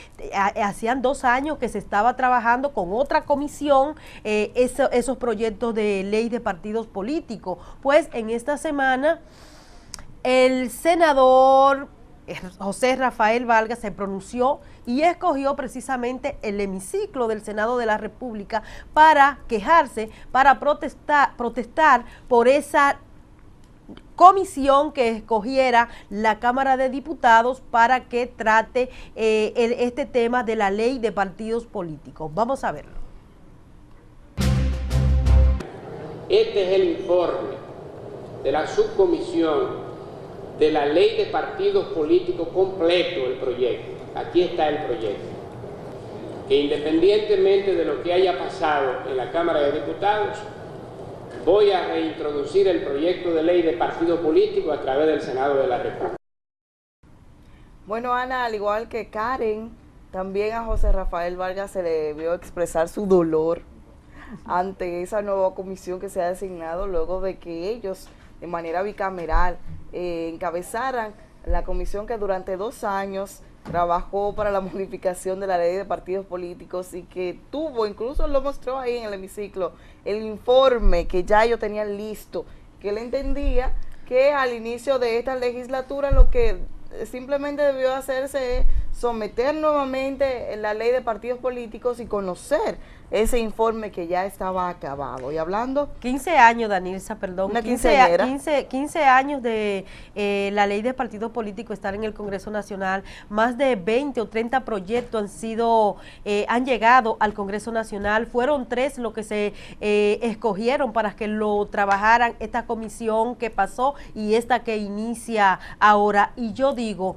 hacían 2 años que se estaba trabajando con otra comisión esos proyectos de ley de partidos políticos. Pues en esta semana el senador José Rafael Vargas se pronunció y escogió precisamente el hemiciclo del Senado de la República para quejarse, para protestar por esa comisión que escogiera la Cámara de Diputados para que trate este tema de la ley de partidos políticos. Vamos a verlo. Este es el informe de la subcomisión de la ley de partidos políticos completo, el proyecto. Aquí está el proyecto. Que independientemente de lo que haya pasado en la Cámara de Diputados, voy a reintroducir el proyecto de ley de partidos políticos a través del Senado de la República. Bueno, Ana, al igual que Karen, también a José Rafael Vargas se le vio expresar su dolor ante esa nueva comisión que se ha designado luego de que ellos, de manera bicameral, encabezaran la comisión que durante 2 años trabajó para la modificación de la ley de partidos políticos y que tuvo, incluso lo mostró ahí en el hemiciclo, el informe que ya ellos tenían listo, que él entendía que al inicio de esta legislatura lo que simplemente debió hacerse es someter nuevamente la ley de partidos políticos y conocer ese informe que ya estaba acabado. Y hablando... 15 años, Danilza, perdón. Una 15 años de la ley de partidos políticos estar en el Congreso Nacional. Más de 20 o 30 proyectos han llegado al Congreso Nacional. Fueron 3 los que se escogieron para que lo trabajaran esta comisión que pasó y esta que inicia ahora. Y yo digo,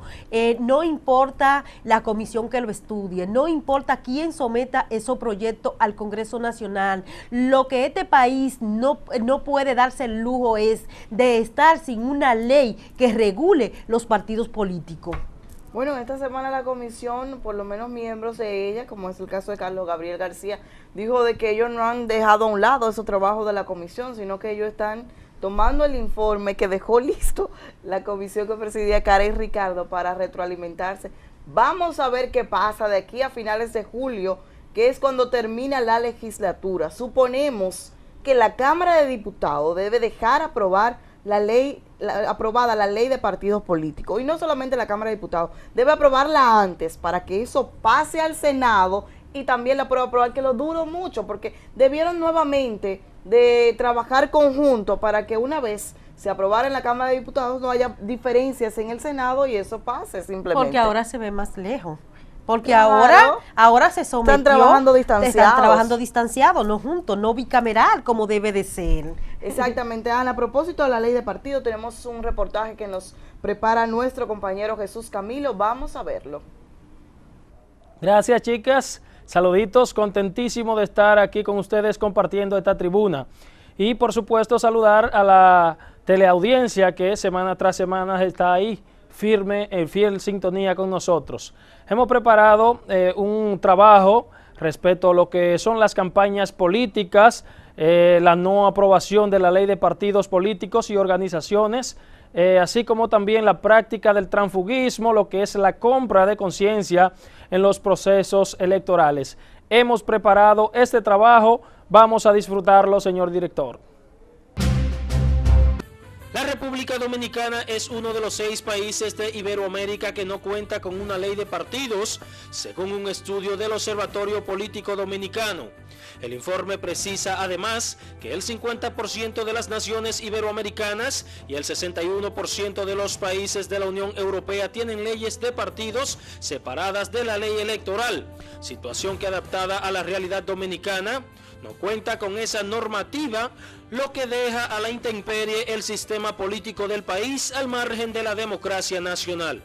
no importa la comisión que lo estudie, no importa quién someta esos proyectos al Congreso Nacional, lo que este país no puede darse el lujo es de estar sin una ley que regule los partidos políticos. Bueno, esta semana la comisión, por lo menos miembros de ella, como es el caso de Carlos Gabriel García, dijo de que ellos no han dejado a un lado esos trabajos de la comisión, sino que ellos están tomando el informe que dejó listo la comisión que presidía Karen Ricardo para retroalimentarse. Vamos a ver qué pasa de aquí a finales de julio, que es cuando termina la legislatura. Suponemos que la Cámara de Diputados debe dejar aprobada la ley de partidos políticos. Y no solamente la Cámara de Diputados, debe aprobarla antes para que eso pase al Senado y también la pueda aprobar, que lo dudo mucho, porque debieron nuevamente de trabajar conjunto para que una vez se aprobara en la Cámara de Diputados no haya diferencias en el Senado y eso pase simplemente. Porque ahora se ve más lejos. Porque claro, ahora se sometió. Están trabajando distanciados. Están trabajando distanciados, no juntos, no bicameral como debe de ser. Exactamente, Ana. A propósito de la ley de partido, tenemos un reportaje que nos prepara nuestro compañero Jesús Camilo. Vamos a verlo. Gracias, chicas. Saluditos, contentísimo de estar aquí con ustedes compartiendo esta tribuna. Y por supuesto saludar a la teleaudiencia que semana tras semana está ahí firme, en fiel sintonía con nosotros. Hemos preparado un trabajo respecto a lo que son las campañas políticas, la no aprobación de la ley de partidos políticos y organizaciones, así como también la práctica del transfugismo, lo que es la compra de conciencia en los procesos electorales. Hemos preparado este trabajo, vamos a disfrutarlo, señor director. La República Dominicana es uno de los 6 países de Iberoamérica que no cuenta con una ley de partidos, según un estudio del Observatorio Político Dominicano. El informe precisa además que el 50% de las naciones iberoamericanas y el 61% de los países de la Unión Europea tienen leyes de partidos separadas de la ley electoral, situación que adaptada a la realidad dominicana no cuenta con esa normativa, lo que deja a la intemperie el sistema político del país al margen de la democracia nacional.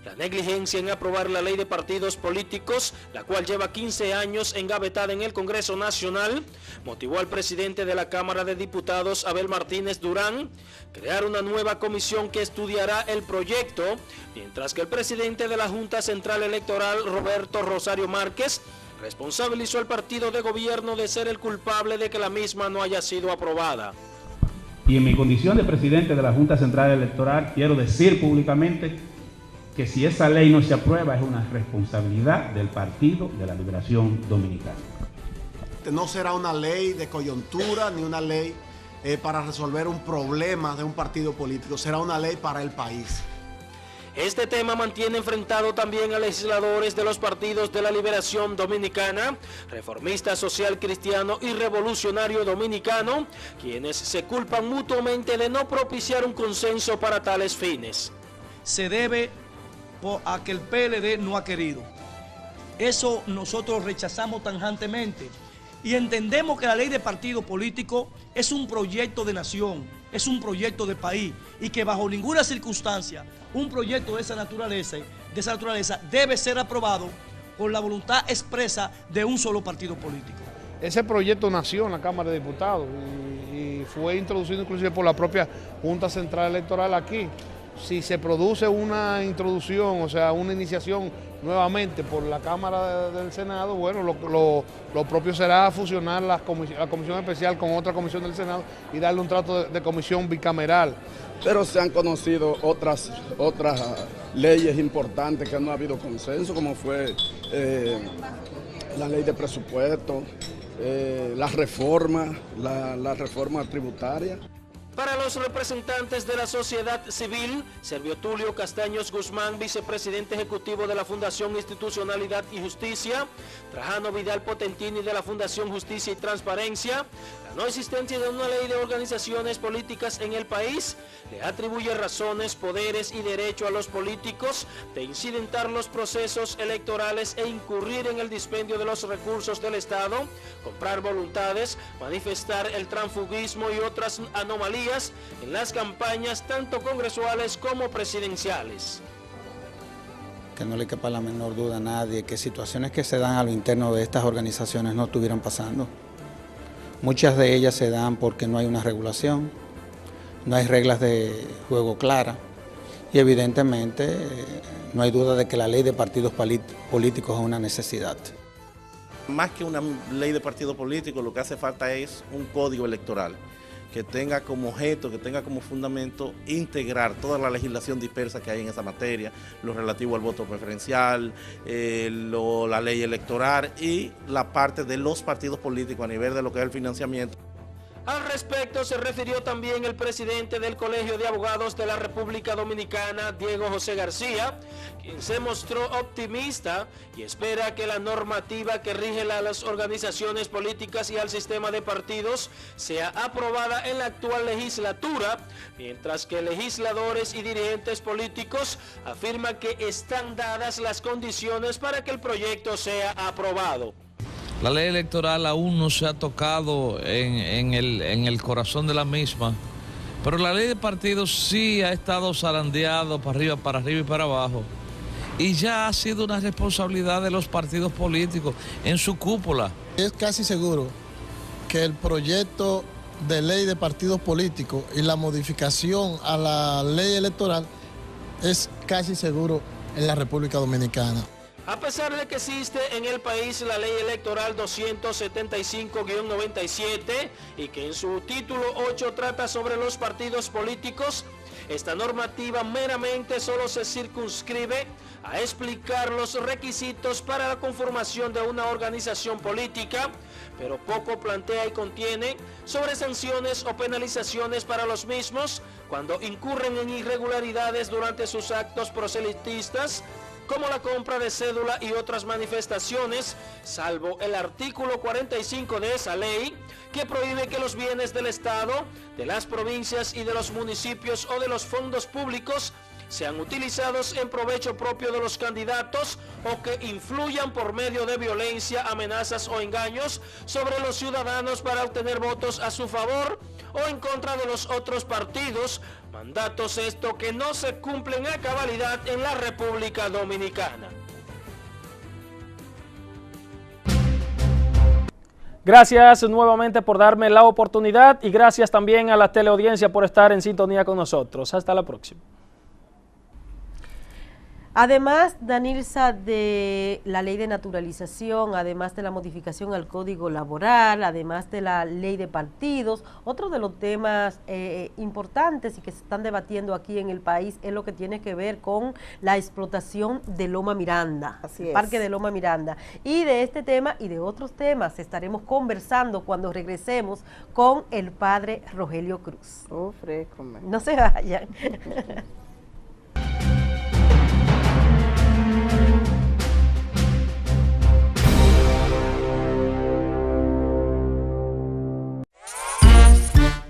La negligencia en aprobar la ley de partidos políticos, la cual lleva 15 años engavetada en el Congreso Nacional, motivó al presidente de la Cámara de Diputados, Abel Martínez Durán, crear una nueva comisión que estudiará el proyecto, mientras que el presidente de la Junta Central Electoral, Roberto Rosario Márquez, responsabilizó al partido de gobierno de ser el culpable de que la misma no haya sido aprobada. Y en mi condición de presidente de la Junta Central Electoral, quiero decir públicamente que si esa ley no se aprueba es una responsabilidad del Partido de la Liberación Dominicana. No será una ley de coyuntura ni una ley para resolver un problema de un partido político, será una ley para el país. Este tema mantiene enfrentado también a legisladores de los partidos de la Liberación Dominicana, Reformista Social Cristiano y Revolucionario Dominicano, quienes se culpan mutuamente de no propiciar un consenso para tales fines. Se debe a que el PLD no ha querido. Eso nosotros rechazamos tajantemente y entendemos que la ley de partido político es un proyecto de nación, es un proyecto de país y que bajo ninguna circunstancia un proyecto de esa naturaleza debe ser aprobado por la voluntad expresa de un solo partido político. Ese proyecto nació en la Cámara de Diputados y fue introducido inclusive por la propia Junta Central Electoral aquí. Si se produce una introducción, o sea, una iniciación nuevamente por la Cámara del Senado, bueno, lo propio será fusionar la comisión especial con otra comisión del Senado y darle un trato de comisión bicameral. Pero se han conocido otras leyes importantes que no ha habido consenso, como fue la ley de presupuesto, la reforma tributaria. Para los representantes de la sociedad civil, Servio Tulio Castaños Guzmán, vicepresidente ejecutivo de la Fundación Institucionalidad y Justicia, Trajano Vidal Potentini de la Fundación Justicia y Transparencia, la no existencia de una ley de organizaciones políticas en el país le atribuye razones, poderes y derecho a los políticos de incidentar los procesos electorales e incurrir en el dispendio de los recursos del Estado, comprar voluntades, manifestar el transfugismo y otras anomalías en las campañas tanto congresuales como presidenciales. Que no le quepa la menor duda a nadie que situaciones que se dan a lo interno de estas organizaciones no estuvieran pasando. Muchas de ellas se dan porque no hay una regulación, no hay reglas de juego claras y evidentemente no hay duda de que la ley de partidos políticos es una necesidad. Más que una ley de partidos políticos, lo que hace falta es un código electoral que tenga como objeto, que tenga como fundamento integrar toda la legislación dispersa que hay en esa materia, lo relativo al voto preferencial, la ley electoral y la parte de los partidos políticos a nivel de lo que es el financiamiento. Al respecto se refirió también el presidente del Colegio de Abogados de la República Dominicana, Diego José García, quien se mostró optimista y espera que la normativa que rige a las organizaciones políticas y al sistema de partidos sea aprobada en la actual legislatura, mientras que legisladores y dirigentes políticos afirman que están dadas las condiciones para que el proyecto sea aprobado. La ley electoral aún no se ha tocado en el corazón de la misma, pero la ley de partidos sí ha estado zarandeado para arriba y para abajo. Y ya ha sido una responsabilidad de los partidos políticos en su cúpula. Es casi seguro que el proyecto de ley de partidos políticos y la modificación a la ley electoral es casi seguro en la República Dominicana. A pesar de que existe en el país la ley electoral 275-97 y que en su título 8 trata sobre los partidos políticos, esta normativa meramente solo se circunscribe a explicar los requisitos para la conformación de una organización política, pero poco plantea y contiene sobre sanciones o penalizaciones para los mismos cuando incurren en irregularidades durante sus actos proselitistas, como la compra de cédula y otras manifestaciones, salvo el artículo 45 de esa ley, que prohíbe que los bienes del Estado, de las provincias y de los municipios o de los fondos públicos sean utilizados en provecho propio de los candidatos o que influyan por medio de violencia, amenazas o engaños sobre los ciudadanos para obtener votos a su favor o en contra de los otros partidos, mandatos que no se cumplen a cabalidad en la República Dominicana. Gracias nuevamente por darme la oportunidad y gracias también a la teleaudiencia por estar en sintonía con nosotros. Hasta la próxima. Además, Danilza, de la ley de naturalización, además de la modificación al Código Laboral, además de la ley de partidos, otro de los temas importantes y que se están debatiendo aquí en el país es lo que tiene que ver con la explotación de Loma Miranda, el Parque de Loma Miranda. Y de este tema y de otros temas estaremos conversando cuando regresemos con el padre Rogelio Cruz. No se vayan.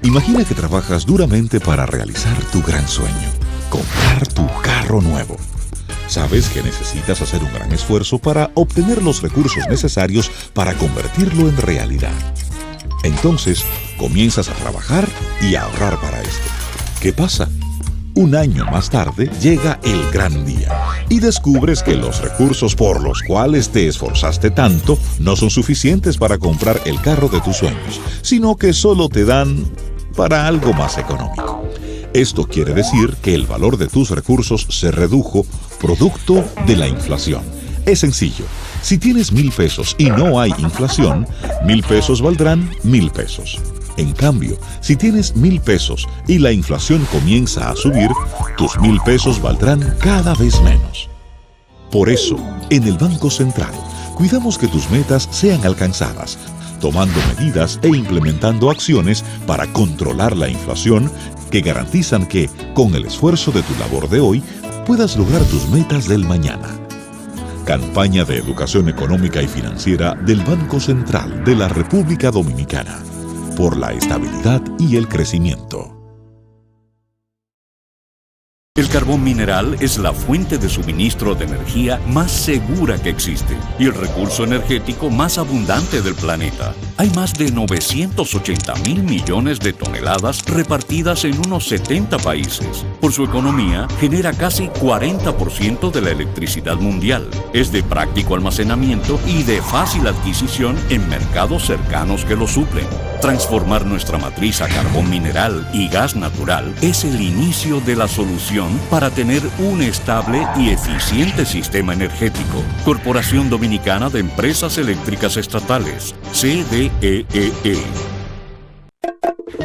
Imagina que trabajas duramente para realizar tu gran sueño, comprar tu carro nuevo. Sabes que necesitas hacer un gran esfuerzo para obtener los recursos necesarios para convertirlo en realidad. Entonces, comienzas a trabajar y a ahorrar para esto. ¿Qué pasa? Un año más tarde llega el gran día y descubres que los recursos por los cuales te esforzaste tanto no son suficientes para comprar el carro de tus sueños, sino que solo te dan para algo más económico. Esto quiere decir que el valor de tus recursos se redujo producto de la inflación. Es sencillo. Si tienes 1,000 pesos y no hay inflación, 1,000 pesos valdrán 1,000 pesos. En cambio, si tienes 1,000 pesos y la inflación comienza a subir, tus 1,000 pesos valdrán cada vez menos. Por eso, en el Banco Central, cuidamos que tus metas sean alcanzadas, tomando medidas e implementando acciones para controlar la inflación que garantizan que, con el esfuerzo de tu labor de hoy, puedas lograr tus metas del mañana. Campaña de Educación Económica y Financiera del Banco Central de la República Dominicana. Por la estabilidad y el crecimiento. El carbón mineral es la fuente de suministro de energía más segura que existe y el recurso energético más abundante del planeta. Hay más de 980.000 millones de toneladas repartidas en unos 70 países. Por su economía, genera casi 40% de la electricidad mundial. Es de práctico almacenamiento y de fácil adquisición en mercados cercanos que lo suplen. Transformar nuestra matriz a carbón mineral y gas natural es el inicio de la solución para tener un estable y eficiente sistema energético. Corporación Dominicana de Empresas Eléctricas Estatales, CDEE.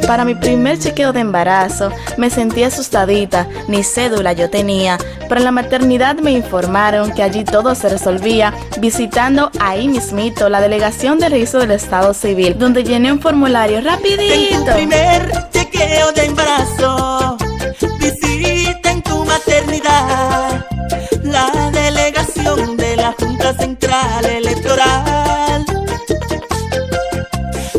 Para mi primer chequeo de embarazo, me sentí asustadita, ni cédula yo tenía, pero en la maternidad me informaron que allí todo se resolvía visitando ahí mismito la Delegación de Registro del Estado Civil, donde llené un formulario rapidito. En tu primer chequeo de embarazo, visita en tu maternidad la delegación de la Junta Central Electoral.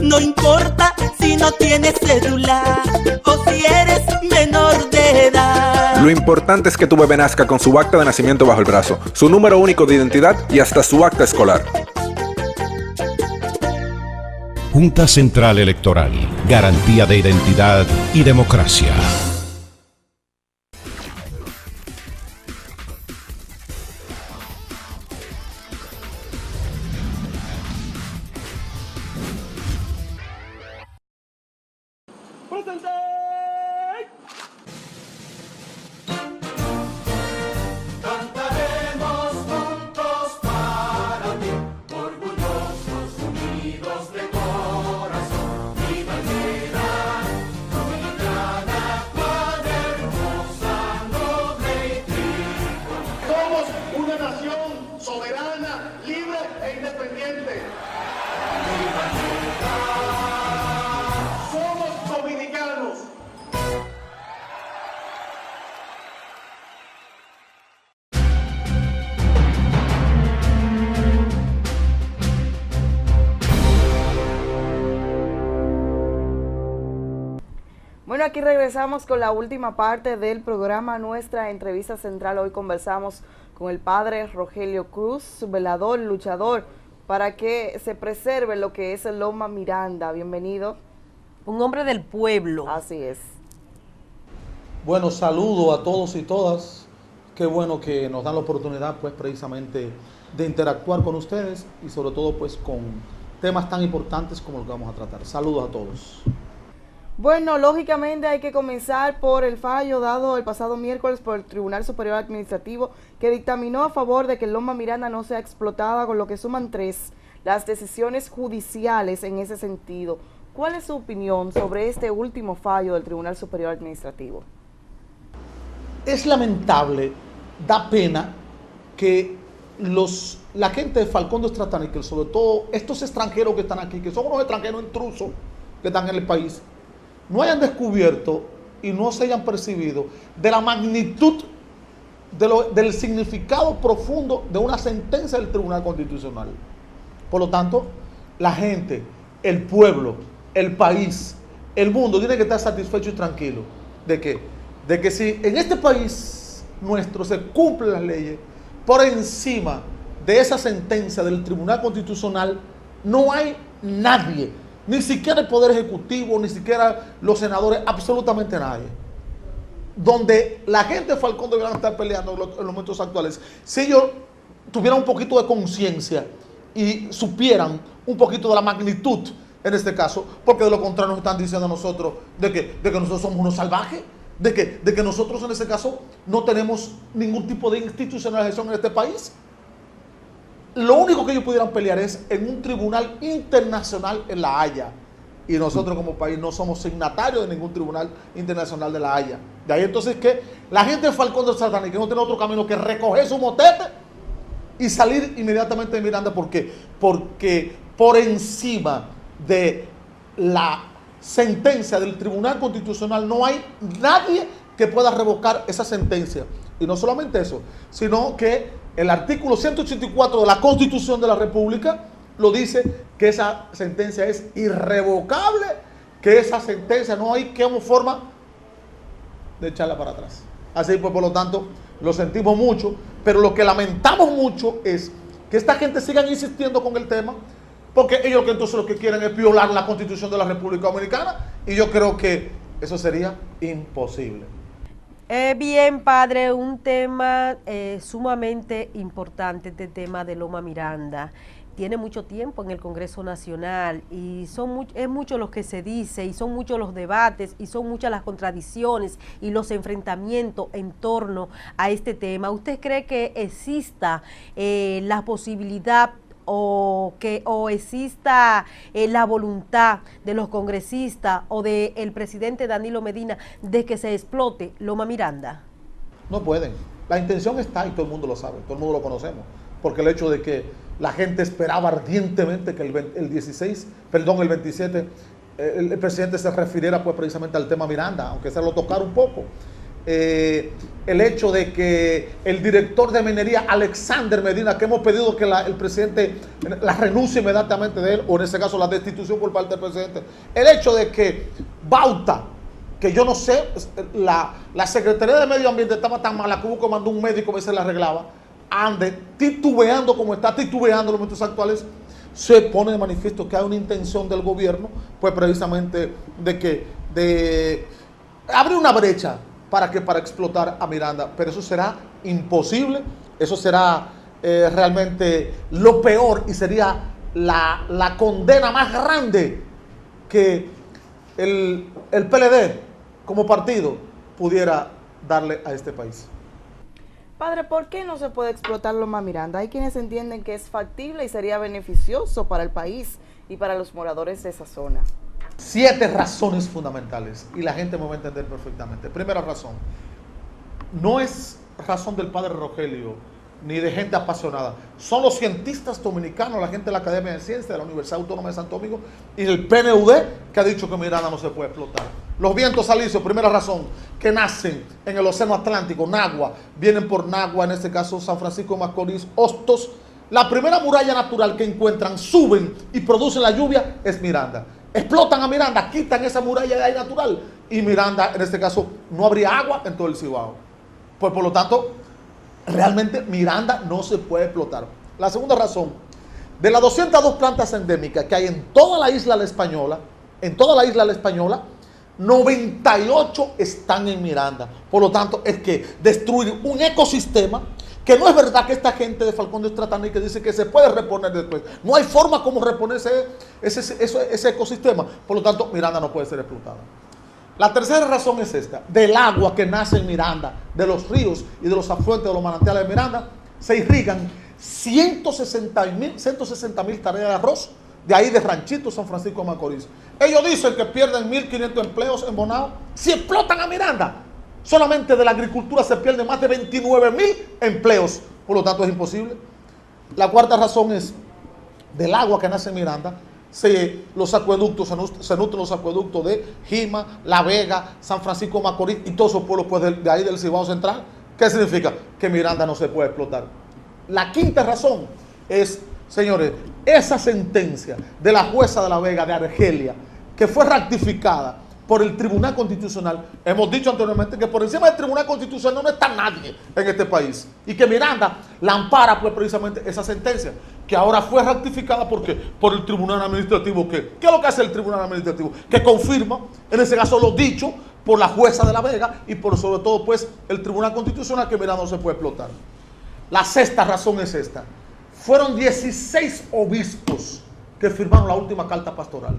No importa si no tienes cédula o si eres menor de edad. Lo importante es que tu bebé nazca con su acta de nacimiento bajo el brazo, su número único de identidad y hasta su acta escolar. Junta Central Electoral, garantía de identidad y democracia. Bueno, aquí regresamos con la última parte del programa, nuestra entrevista central. Hoy conversamos con el padre Rogelio Cruz, velador, luchador, para que se preserve lo que es el Loma Miranda. Bienvenido. Un hombre del pueblo. Así es. Bueno, saludo a todos y todas. Qué bueno que nos dan la oportunidad, pues, precisamente de interactuar con ustedes y sobre todo, pues, con temas tan importantes como los que vamos a tratar. Saludos a todos. Bueno, lógicamente hay que comenzar por el fallo dado el pasado miércoles por el Tribunal Superior Administrativo, que dictaminó a favor de que Loma Miranda no sea explotada, con lo que suman 3 las decisiones judiciales en ese sentido. ¿Cuál es su opinión sobre este último fallo del Tribunal Superior Administrativo? Es lamentable, da pena que la gente de Falcón de Strathanikel, sobre todo estos extranjeros que están aquí, que son unos extranjeros intrusos que están en el país, no hayan descubierto y no se hayan percibido de la magnitud del significado profundo de una sentencia del Tribunal Constitucional. Por lo tanto, la gente, el pueblo, el país, el mundo tiene que estar satisfecho y tranquilo de que si en este país nuestro se cumplen las leyes por encima de esa sentencia del Tribunal Constitucional, no hay nadie, ni siquiera el Poder Ejecutivo, ni siquiera los senadores, absolutamente nadie. Donde la gente de Falcón deberían estar peleando en los momentos actuales, si ellos tuvieran un poquito de conciencia y supieran un poquito de la magnitud en este caso, porque de lo contrario nos están diciendo a nosotros de que nosotros somos unos salvajes, de que nosotros en este caso no tenemos ningún tipo de institucionalización en este país. Lo único que ellos pudieran pelear es en un tribunal internacional en La Haya. Y nosotros como país no somos signatarios de ningún tribunal internacional de La Haya. De ahí entonces que la gente de Falcón de Strathanikel no tiene otro camino que recoger su motete y salir inmediatamente de Miranda. ¿Por qué? Porque por encima de la sentencia del Tribunal Constitucional, no hay nadie que pueda revocar esa sentencia. Y no solamente eso, sino que el artículo 184 de la Constitución de la República lo dice, que esa sentencia es irrevocable, que esa sentencia no hay forma de echarla para atrás. Así pues, por lo tanto, lo sentimos mucho, pero lo que lamentamos mucho es que esta gente sigan insistiendo con el tema, porque ellos entonces lo que quieren es violar la Constitución de la República Dominicana, y yo creo que eso sería imposible. Bien, padre, un tema sumamente importante, este tema de Loma Miranda. Tiene mucho tiempo en el Congreso Nacional y es mucho lo que se dice y son muchos los debates y son muchas las contradicciones y los enfrentamientos en torno a este tema. ¿Usted cree que exista la posibilidad o exista la voluntad de los congresistas o del presidente Danilo Medina de que se explote Loma Miranda? No pueden. La intención está y todo el mundo lo sabe, todo el mundo lo conocemos, porque el hecho de que la gente esperaba ardientemente que el 27, el presidente se refiriera pues precisamente al tema Miranda, aunque se lo tocara un poco. El hecho de que el director de minería, Alexander Medina, que hemos pedido que el presidente la renuncie inmediatamente de él, o en ese caso la destitución por parte del presidente. El hecho de que Bauta, que yo no sé, la Secretaría de Medio Ambiente estaba tan mala que hubo que mandó un médico que se la arreglaba, ande titubeando como está titubeando en los momentos actuales, se pone de manifiesto que hay una intención del gobierno, pues precisamente de abrir una brecha para explotar a Miranda, pero eso será imposible, eso será realmente lo peor y sería la condena más grande que el PLD como partido pudiera darle a este país. Padre, ¿por qué no se puede explotar Loma Miranda? Hay quienes entienden que es factible y sería beneficioso para el país y para los moradores de esa zona. 7 razones fundamentales y la gente me va a entender perfectamente. Primera razón, no es razón del padre Rogelio ni de gente apasionada, son los cientistas dominicanos, la gente de la Academia de Ciencias de la Universidad Autónoma de Santo Domingo y el PNUD que ha dicho que Miranda no se puede explotar. Los vientos alisios, primera razón, que nacen en el Océano Atlántico, Nagua, vienen por Nagua, en este caso San Francisco de Macorís, Hostos. La primera muralla natural que encuentran, suben y producen la lluvia es Miranda. Explotan a Miranda, quitan esa muralla de ahí natural y Miranda, en este caso, no habría agua en todo el Cibao. Pues por lo tanto, realmente Miranda no se puede explotar. La segunda razón, de las 202 plantas endémicas que hay en toda la isla La Española, 98 están en Miranda. Por lo tanto, es que destruir un ecosistema que no es verdad que esta gente de Falcón de Estratani que dice que se puede reponer después. No hay forma como reponerse ese ecosistema. Por lo tanto, Miranda no puede ser explotada. La tercera razón es esta. Del agua que nace en Miranda, de los ríos y de los afluentes de los manantiales de Miranda, se irrigan 160.000 tareas de arroz, de ahí de Ranchito, San Francisco de Macorís. Ellos dicen que pierden 1.500 empleos en Bonao si explotan a Miranda. Solamente de la agricultura se pierden más de 29.000 empleos. Por lo tanto, es imposible. La cuarta razón es del agua que nace en Miranda. Los acueductos, se nutren los acueductos de Jima, La Vega, San Francisco de Macorís y todos esos pueblos pues, de ahí del Cibao Central. ¿Qué significa? Que Miranda no se puede explotar. La quinta razón es, señores, esa sentencia de la jueza de La Vega de Argelia, que fue ratificada por el Tribunal Constitucional. Hemos dicho anteriormente que por encima del Tribunal Constitucional no está nadie en este país y que Miranda la ampara pues precisamente esa sentencia que ahora fue ratificada porque por el Tribunal Administrativo. ¿Qué es lo que hace el Tribunal Administrativo? Que confirma, en ese caso lo dicho por la jueza de La Vega y por sobre todo pues el Tribunal Constitucional, que Miranda no se puede explotar. La sexta razón es esta. Fueron 16 obispos que firmaron la última carta pastoral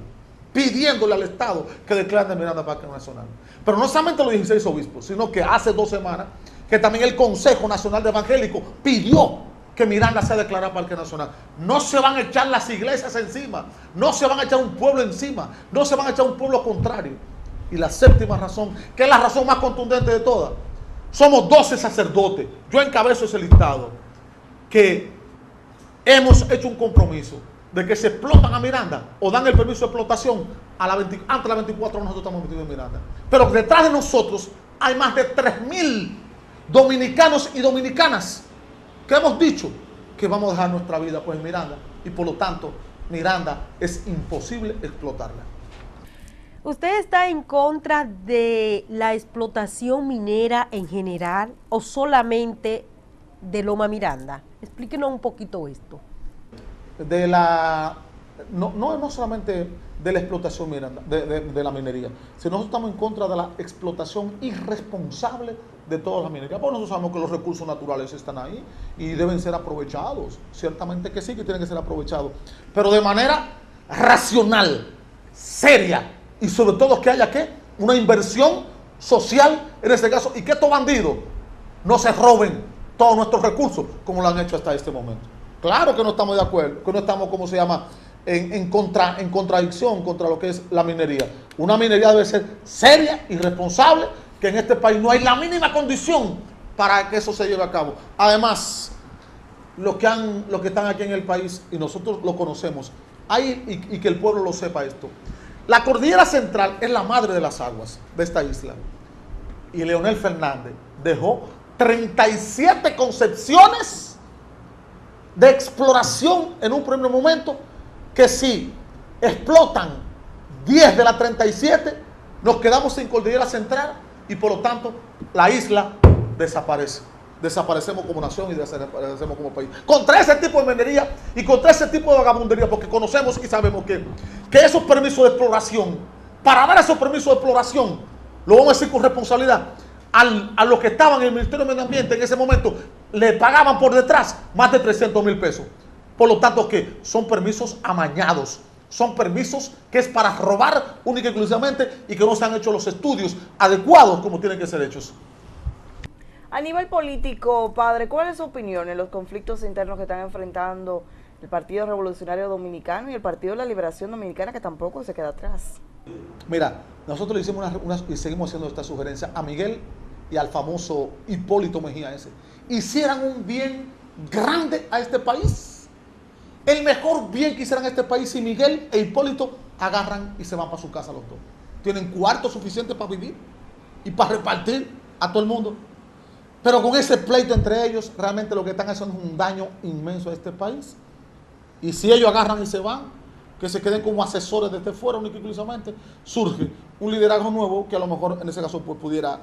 pidiéndole al Estado que declare de Miranda Parque Nacional. Pero no solamente los 16 obispos, sino que hace 2 semanas que también el Consejo Nacional de Evangélicos pidió que Miranda sea declarada Parque Nacional. No se van a echar las iglesias encima, no se van a echar un pueblo encima, no se van a echar un pueblo contrario. Y la séptima razón, que es la razón más contundente de todas, somos 12 sacerdotes, yo encabezo ese listado, que hemos hecho un compromiso de que se explotan a Miranda o dan el permiso de explotación antes de las 24 horas nosotros estamos metidos en Miranda. Pero detrás de nosotros hay más de 3.000 dominicanos y dominicanas que hemos dicho que vamos a dejar nuestra vida pues en Miranda y por lo tanto Miranda es imposible explotarla. ¿Usted está en contra de la explotación minera en general o solamente de Loma Miranda? Explíquenos un poquito esto. No solamente de la explotación Miranda, de la minería, sino nosotros estamos en contra de la explotación irresponsable de todas las minerías. Porque nosotros sabemos que los recursos naturales están ahí y deben ser aprovechados. Ciertamente que sí, que tienen que ser aprovechados, pero de manera racional, seria, y sobre todo que haya una inversión social en este caso, y que estos bandidos no se roben todos nuestros recursos como lo han hecho hasta este momento. Claro que no estamos de acuerdo, que no estamos, ¿cómo se llama?, en contradicción contra lo que es la minería. Una minería debe ser seria y responsable, que en este país no hay la mínima condición para que eso se lleve a cabo. Además, los que están aquí en el país, y nosotros lo conocemos, y que el pueblo lo sepa esto, la Cordillera Central es la madre de las aguas de esta isla. Y Leonel Fernández dejó 37 concepciones de exploración en un primer momento, que si explotan 10 de las 37, nos quedamos sin Cordillera Central y por lo tanto la isla desaparece. Desaparecemos como nación y desaparecemos como país. Contra ese tipo de minería y contra ese tipo de vagabundería, porque conocemos y sabemos que esos permisos de exploración, para dar esos permisos de exploración, lo vamos a decir con responsabilidad, a los que estaban en el Ministerio de Medio Ambiente en ese momento, le pagaban por detrás más de 300,000 pesos. Por lo tanto, que son permisos amañados, son permisos que es para robar única y exclusivamente y que no se han hecho los estudios adecuados como tienen que ser hechos. A nivel político, padre, ¿cuál es su opinión en los conflictos internos que están enfrentando el Partido Revolucionario Dominicano y el Partido de la Liberación Dominicana, que tampoco se queda atrás? Mira, nosotros le hicimos y seguimos haciendo esta sugerencia a Miguel y al famoso Hipólito Mejía ese. Hicieran un bien grande a este país. El mejor bien que hicieran a este país si Miguel e Hipólito agarran y se van para su casa los dos. Tienen cuarto suficiente para vivir y para repartir a todo el mundo. Pero con ese pleito entre ellos, realmente lo que están haciendo es un daño inmenso a este país. Y si ellos agarran y se van, que se queden como asesores desde fuera, únicamente y exclusivamente, surge un liderazgo nuevo que a lo mejor en ese caso pues, pudiera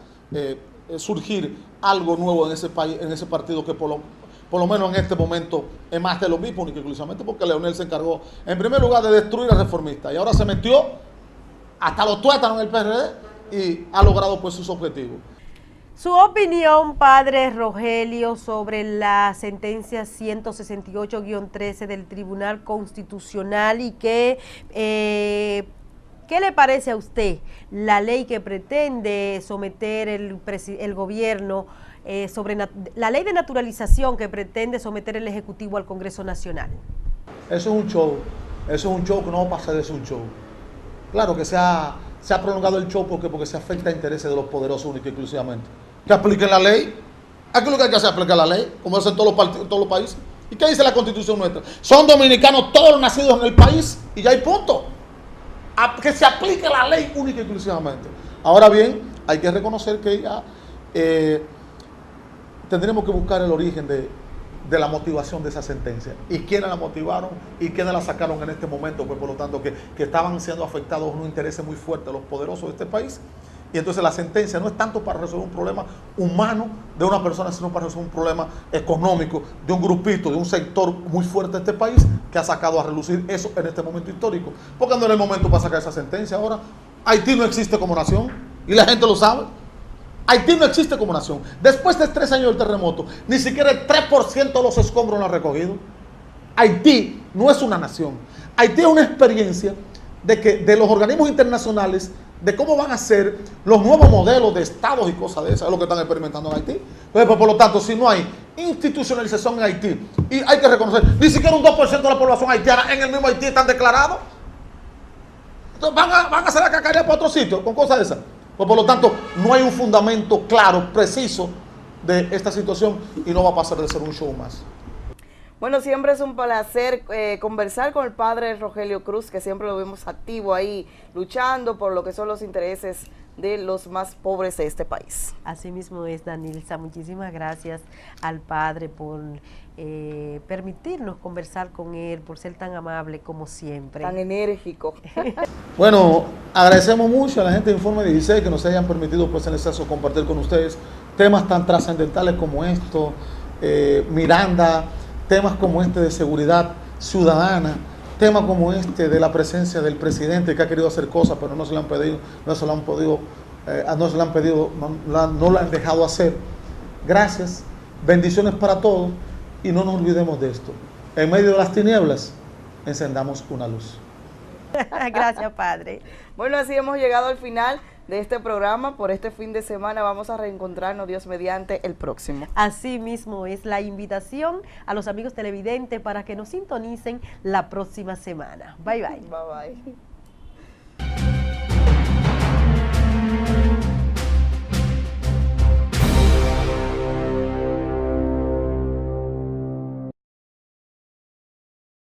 surgir algo nuevo en ese país, en ese partido que por lo menos en este momento es más de lo mismo, únicamente y exclusivamente porque Leonel se encargó en primer lugar de destruir a Reformista y ahora se metió hasta los tuétanos en el PRD y ha logrado pues sus objetivos. Su opinión, padre Rogelio, sobre la sentencia 168-13 del Tribunal Constitucional y ¿qué le parece a usted la ley que pretende someter el gobierno, sobre la ley de naturalización que pretende someter el Ejecutivo al Congreso Nacional? Eso es un show que no va a pasar de ser un show. Claro que se ha prolongado el show porque se afecta a intereses de los poderosos únicamente y exclusivamente. Que apliquen la ley. Aquí lo que hay que hacer es aplicar la ley, como hacen todos los países. ¿Y qué dice la Constitución nuestra? Son dominicanos todos los nacidos en el país y ya hay punto. Que se aplique la ley única y exclusivamente. Ahora bien, hay que reconocer que ya tendremos que buscar el origen de la motivación de esa sentencia. Y quiénes la motivaron y quiénes la sacaron en este momento. Pues por lo tanto que estaban siendo afectados unos intereses muy fuertes de los poderosos de este país. Y entonces la sentencia no es tanto para resolver un problema humano de una persona, sino para resolver un problema económico de un grupito, de un sector muy fuerte de este país que ha sacado a relucir eso en este momento histórico. Porque no era el momento para sacar esa sentencia ahora. Haití no existe como nación y la gente lo sabe. Haití no existe como nación. Después de 3 años del terremoto, ni siquiera el 3% de los escombros lo han recogido. Haití no es una nación. Haití es una experiencia de los organismos internacionales de cómo van a ser los nuevos modelos de estados y cosas de esas, es lo que están experimentando en Haití. Entonces, por lo tanto, si no hay institucionalización en Haití, y hay que reconocer, ni siquiera un 2% de la población haitiana en el mismo Haití están declarados, entonces van a hacer la cacaría para otro sitio, con cosas de esas. Pues, por lo tanto, no hay un fundamento claro, preciso de esta situación, y no va a pasar de ser un show más. Bueno, siempre es un placer conversar con el padre Rogelio Cruz, que siempre lo vemos activo ahí, luchando por lo que son los intereses de los más pobres de este país. Así mismo es, Danilza. Muchísimas gracias al padre por permitirnos conversar con él, por ser tan amable como siempre. Tan enérgico. Bueno, agradecemos mucho a la gente de Informe 16 que nos hayan permitido pues en exceso compartir con ustedes temas tan trascendentales como esto, Miranda, temas como este de seguridad ciudadana, temas como este de la presencia del presidente que ha querido hacer cosas pero no se le han pedido, no lo han dejado hacer. Gracias, bendiciones para todos y no nos olvidemos de esto. En medio de las tinieblas, encendamos una luz. Gracias, padre. Bueno, así hemos llegado al final de este programa. Por este fin de semana vamos a reencontrarnos, Dios mediante, el próximo. Así mismo es la invitación a los amigos televidentes para que nos sintonicen la próxima semana. Bye, bye. Bye, bye.